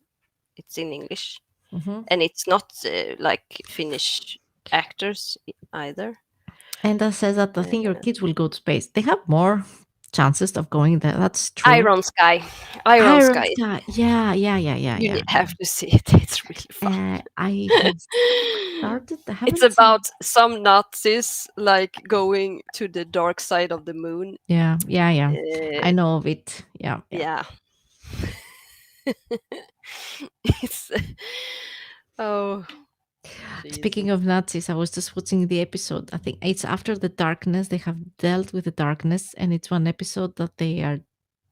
[SPEAKER 2] it's in English,
[SPEAKER 1] Hmm.
[SPEAKER 2] and it's not like Finnish actors either.
[SPEAKER 1] And that says that I think your
[SPEAKER 2] Uh,
[SPEAKER 1] kids will go to space. They have more chances of going there. That's true.
[SPEAKER 2] Iron Sky, Iron
[SPEAKER 1] Iron
[SPEAKER 2] Sky.
[SPEAKER 1] Sky. Yeah, yeah, yeah, yeah, yeah, yeah.
[SPEAKER 2] Have to see it. It's really fun.
[SPEAKER 1] I have started. I
[SPEAKER 2] It's
[SPEAKER 1] haven't seen.
[SPEAKER 2] about some Nazis like going to the dark side of the moon.
[SPEAKER 1] Yeah, yeah, yeah.
[SPEAKER 2] Uh,
[SPEAKER 1] I know of it. Yeah, yeah.
[SPEAKER 2] yeah, it's oh
[SPEAKER 1] Speaking
[SPEAKER 2] Jesus.
[SPEAKER 1] of Nazis, I was just watching the episode. I think it's after the darkness. They have dealt with the darkness, and it's one episode that they are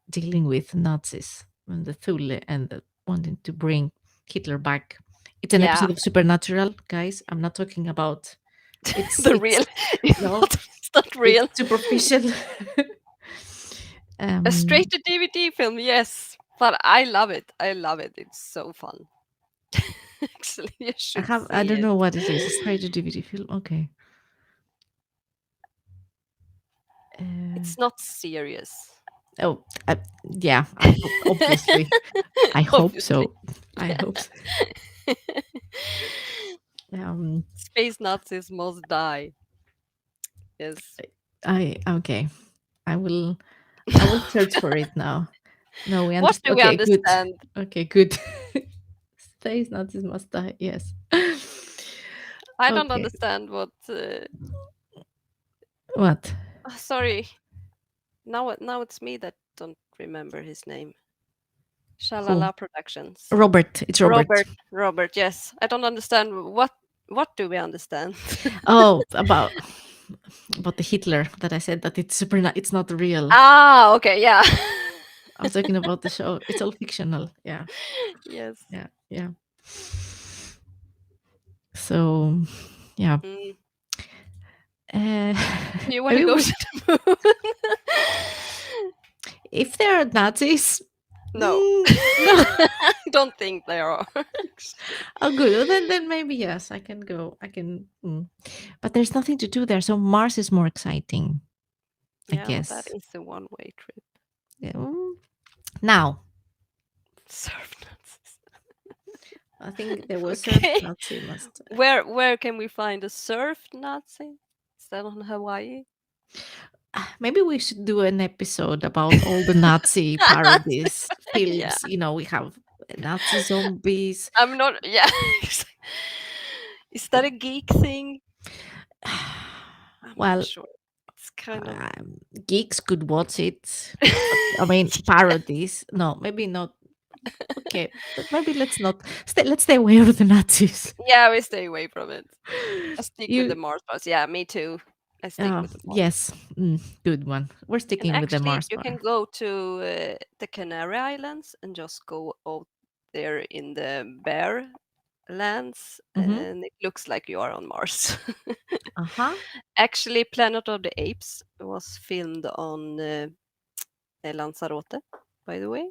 [SPEAKER 1] dealing with Nazis and the Thule and wanting to bring Hitler back. It's an
[SPEAKER 2] Yeah,
[SPEAKER 1] episode of Supernatural, guys. I'm not talking about.
[SPEAKER 2] the
[SPEAKER 1] It's
[SPEAKER 2] real. It's
[SPEAKER 1] no,
[SPEAKER 2] it's not
[SPEAKER 1] it's
[SPEAKER 2] real.
[SPEAKER 1] superficial.
[SPEAKER 2] A
[SPEAKER 1] um,
[SPEAKER 2] straight to DVD film, yes, but I love it. I love it. It's so fun. Actually, you should
[SPEAKER 1] I
[SPEAKER 2] see
[SPEAKER 1] don't
[SPEAKER 2] it.
[SPEAKER 1] know what it is. A straight to DVD film. Okay. Uh,
[SPEAKER 2] It's not serious.
[SPEAKER 1] oh, yeah. Obviously, I hope
[SPEAKER 2] Obviously.
[SPEAKER 1] so. I hope so. Um,
[SPEAKER 2] Space Nazis must die. Yes.
[SPEAKER 1] I okay. I will. I will search for it now. No, we
[SPEAKER 2] What
[SPEAKER 1] understand.
[SPEAKER 2] do we
[SPEAKER 1] Okay, good.
[SPEAKER 2] understand?
[SPEAKER 1] Okay, good. Space Nazis must die. Yes.
[SPEAKER 2] I don't
[SPEAKER 1] Okay.
[SPEAKER 2] understand what.
[SPEAKER 1] What?
[SPEAKER 2] Sorry, now it's me that don't remember his name.
[SPEAKER 1] Who?
[SPEAKER 2] Shalala Productions.
[SPEAKER 1] Robert. It's Robert.
[SPEAKER 2] Robert. Yes, I don't understand what do we understand?
[SPEAKER 1] Oh, about the Hitler that I said that it's it's not real.
[SPEAKER 2] Ah, okay, yeah.
[SPEAKER 1] I was talking about the show. It's all fictional. Yeah.
[SPEAKER 2] Yes.
[SPEAKER 1] Yeah. Yeah. So, yeah.
[SPEAKER 2] Mm.
[SPEAKER 1] Uh,
[SPEAKER 2] You want to
[SPEAKER 1] maybe
[SPEAKER 2] go
[SPEAKER 1] we,
[SPEAKER 2] to the moon?
[SPEAKER 1] if they're Nazis,
[SPEAKER 2] No.
[SPEAKER 1] no.
[SPEAKER 2] I don't think they are.
[SPEAKER 1] Oh, good. Well, then maybe yes, I can go. I can. But there's nothing to do there, so Mars is more exciting, I
[SPEAKER 2] Yeah, that
[SPEAKER 1] guess.
[SPEAKER 2] is a one-way trip.
[SPEAKER 1] Yeah. Now,
[SPEAKER 2] Surf Nazis.
[SPEAKER 1] I think there was a
[SPEAKER 2] Okay.
[SPEAKER 1] Nazi must.
[SPEAKER 2] Where can we find a surf Nazi? Is that on Hawaii?
[SPEAKER 1] Maybe we should do an episode about all the Nazi parodies
[SPEAKER 2] Yeah.
[SPEAKER 1] films. We have Nazi zombies.
[SPEAKER 2] I'm not. Yeah. Is that a geek thing? I'm not
[SPEAKER 1] Well,
[SPEAKER 2] sure. It's kind of.
[SPEAKER 1] geeks could watch it. But, I mean, parodies. No, maybe not. Okay, but maybe let's not stay. Let's stay away from the Nazis.
[SPEAKER 2] Yeah, we stay away from it. I stick with the
[SPEAKER 1] You,
[SPEAKER 2] Mars bars. Yeah, me too. I stick with the Mars.
[SPEAKER 1] yes, good one. We're
[SPEAKER 2] And
[SPEAKER 1] sticking with the
[SPEAKER 2] actually,
[SPEAKER 1] Mars
[SPEAKER 2] you can
[SPEAKER 1] bar.
[SPEAKER 2] go to the Canary Islands and just go out there in the bare lands,
[SPEAKER 1] Mm-hmm.
[SPEAKER 2] and it looks like you are on Mars.
[SPEAKER 1] Uh huh.
[SPEAKER 2] Actually, Planet of the Apes was filmed on Lanzarote, by the way.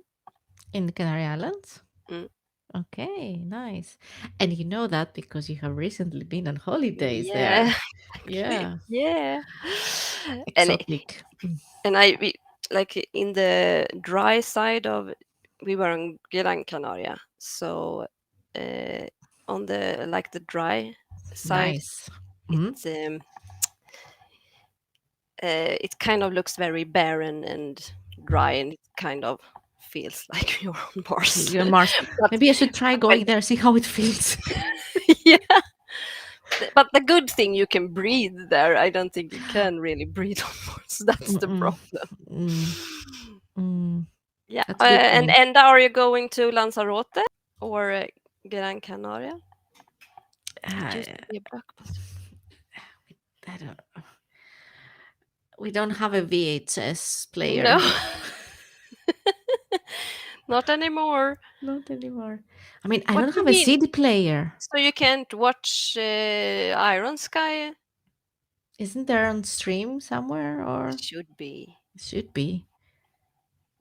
[SPEAKER 1] In the Canary Islands.
[SPEAKER 2] Mm.
[SPEAKER 1] Okay, nice. And you know that because you have recently been on holidays
[SPEAKER 2] Yeah,
[SPEAKER 1] there.
[SPEAKER 2] exactly.
[SPEAKER 1] Yeah,
[SPEAKER 2] Yeah, and
[SPEAKER 1] exotic.
[SPEAKER 2] and I like in the dry side of we were on Gran Canaria, so uh, on the like the dry side,
[SPEAKER 1] Nice.
[SPEAKER 2] it
[SPEAKER 1] Mm-hmm.
[SPEAKER 2] it kind of looks very barren and dry, and it kind of feels like you're on Mars.
[SPEAKER 1] You're Mars.
[SPEAKER 2] but
[SPEAKER 1] Maybe I should try
[SPEAKER 2] when
[SPEAKER 1] going there, see how it feels.
[SPEAKER 2] yeah, but the good thing you can breathe there. I don't think you can really breathe on Mars. That's the
[SPEAKER 1] Mm-mm.
[SPEAKER 2] problem.
[SPEAKER 1] Mm, mm.
[SPEAKER 2] Yeah,
[SPEAKER 1] That's a good point.
[SPEAKER 2] and are you going to Lanzarote or Gran Canaria? It
[SPEAKER 1] Uh,
[SPEAKER 2] used to be a blockbuster.
[SPEAKER 1] I don't. We don't have a VHS
[SPEAKER 2] No,
[SPEAKER 1] player.
[SPEAKER 2] not anymore.
[SPEAKER 1] Not anymore. I mean, I
[SPEAKER 2] What
[SPEAKER 1] don't
[SPEAKER 2] do you
[SPEAKER 1] have a
[SPEAKER 2] mean?
[SPEAKER 1] CD player.
[SPEAKER 2] So you can't watch Iron Sky?
[SPEAKER 1] Isn't there on stream somewhere, or
[SPEAKER 2] Should be.
[SPEAKER 1] it should be?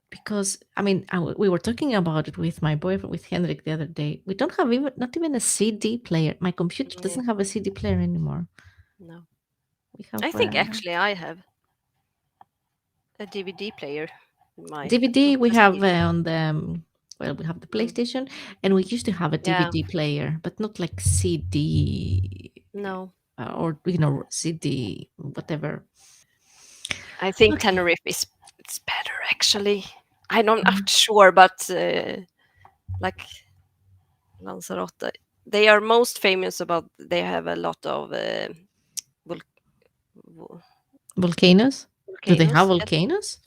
[SPEAKER 1] Because I mean, we were talking about it with my boyfriend, with Henrik, the other day. We don't have even not even a CD player. My computer
[SPEAKER 2] Yeah,
[SPEAKER 1] doesn't have a CD player anymore.
[SPEAKER 2] no.
[SPEAKER 1] We have
[SPEAKER 2] I think actually I have a DVD player in my
[SPEAKER 1] DVD.
[SPEAKER 2] not
[SPEAKER 1] We
[SPEAKER 2] a
[SPEAKER 1] have
[SPEAKER 2] CD.
[SPEAKER 1] on the well, we have the
[SPEAKER 2] Mm,
[SPEAKER 1] PlayStation, and we used to have a
[SPEAKER 2] yeah,
[SPEAKER 1] DVD player, but not like CD
[SPEAKER 2] no.
[SPEAKER 1] or CD whatever.
[SPEAKER 2] I think
[SPEAKER 1] Okay.
[SPEAKER 2] Tenerife is it's better actually. I'm not
[SPEAKER 1] Mhm.
[SPEAKER 2] sure, but like Lanzarote, they are most famous about they have a lot of vul- vul-
[SPEAKER 1] Volcanoes? Do they have
[SPEAKER 2] volcanoes. Yes,
[SPEAKER 1] volcanoes?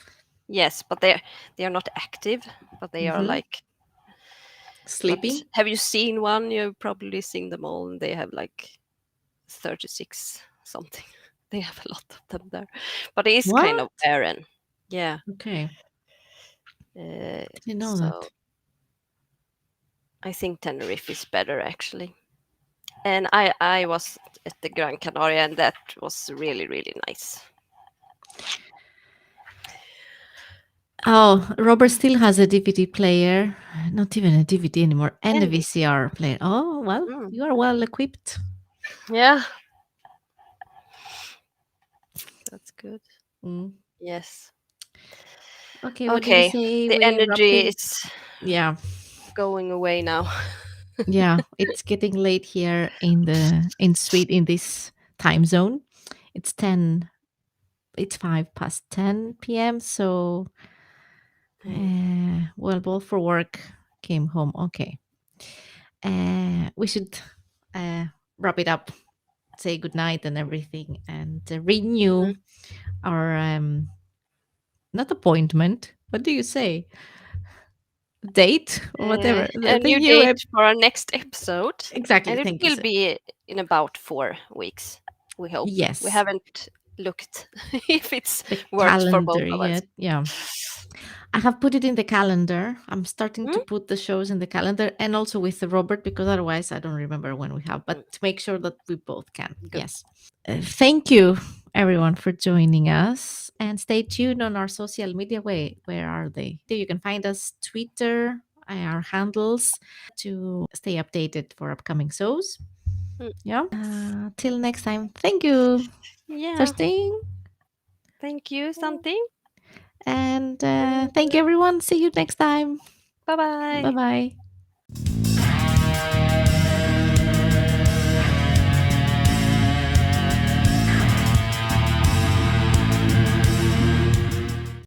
[SPEAKER 2] yes, but they are not active, but they are
[SPEAKER 1] Hmm.
[SPEAKER 2] like. But
[SPEAKER 1] Sleeping?
[SPEAKER 2] have you seen one? You've probably seen them all, and they have like 36 something. They have a lot of them there, but it is kind of
[SPEAKER 1] What?
[SPEAKER 2] barren. Yeah.
[SPEAKER 1] Okay,
[SPEAKER 2] Uh,
[SPEAKER 1] didn't know
[SPEAKER 2] so
[SPEAKER 1] that.
[SPEAKER 2] I think Tenerife is better actually. And I was at the Gran Canaria, and that was really really nice.
[SPEAKER 1] Oh, Robert still has a DVD player. Not even a DVD anymore, and a
[SPEAKER 2] And
[SPEAKER 1] VCR player. Oh, well,
[SPEAKER 2] mm,
[SPEAKER 1] you are well equipped.
[SPEAKER 2] yeah, that's good.
[SPEAKER 1] Mm.
[SPEAKER 2] Yes.
[SPEAKER 1] Okay, what do you
[SPEAKER 2] Okay.
[SPEAKER 1] say
[SPEAKER 2] The
[SPEAKER 1] we wrap
[SPEAKER 2] energy
[SPEAKER 1] things?
[SPEAKER 2] is
[SPEAKER 1] Yeah,
[SPEAKER 2] going away now.
[SPEAKER 1] yeah. It's getting late here in Sweden in this time zone. It's 10. It's 5 past 10 p.m. So,
[SPEAKER 2] Mm.
[SPEAKER 1] well, both for work came home. Okay. we should uh, wrap it up, say goodnight and everything, and renew
[SPEAKER 2] Mhm.
[SPEAKER 1] our not appointment. What do you say? Date or whatever.
[SPEAKER 2] A
[SPEAKER 1] The
[SPEAKER 2] new
[SPEAKER 1] new
[SPEAKER 2] date for our next episode,
[SPEAKER 1] exactly.
[SPEAKER 2] and it
[SPEAKER 1] Thank you,
[SPEAKER 2] will
[SPEAKER 1] sir.
[SPEAKER 2] be in about 4 weeks. We hope. We
[SPEAKER 1] Yes,
[SPEAKER 2] haven't looked if it's
[SPEAKER 1] the
[SPEAKER 2] worked for both
[SPEAKER 1] calendar
[SPEAKER 2] of us.
[SPEAKER 1] yet. Yeah, I have put it in the calendar. I'm starting to
[SPEAKER 2] Mm?
[SPEAKER 1] put the shows in the calendar and also with the Robert because otherwise I don't remember when we have.
[SPEAKER 2] Mm,
[SPEAKER 1] But to make sure that we both can.
[SPEAKER 2] good.
[SPEAKER 1] Yes. Thank you, everyone, for joining us. And stay tuned on our social media. Where are they? You can find us Twitter, our handles, to stay updated for upcoming shows.
[SPEAKER 2] Mm.
[SPEAKER 1] Yeah. Till next time. Thank you,
[SPEAKER 2] Yeah.
[SPEAKER 1] Kerstin.
[SPEAKER 2] Thank you, Santi.
[SPEAKER 1] And
[SPEAKER 2] And
[SPEAKER 1] thank you, everyone. See you next time.
[SPEAKER 2] bye
[SPEAKER 1] Bye
[SPEAKER 2] bye.
[SPEAKER 1] bye.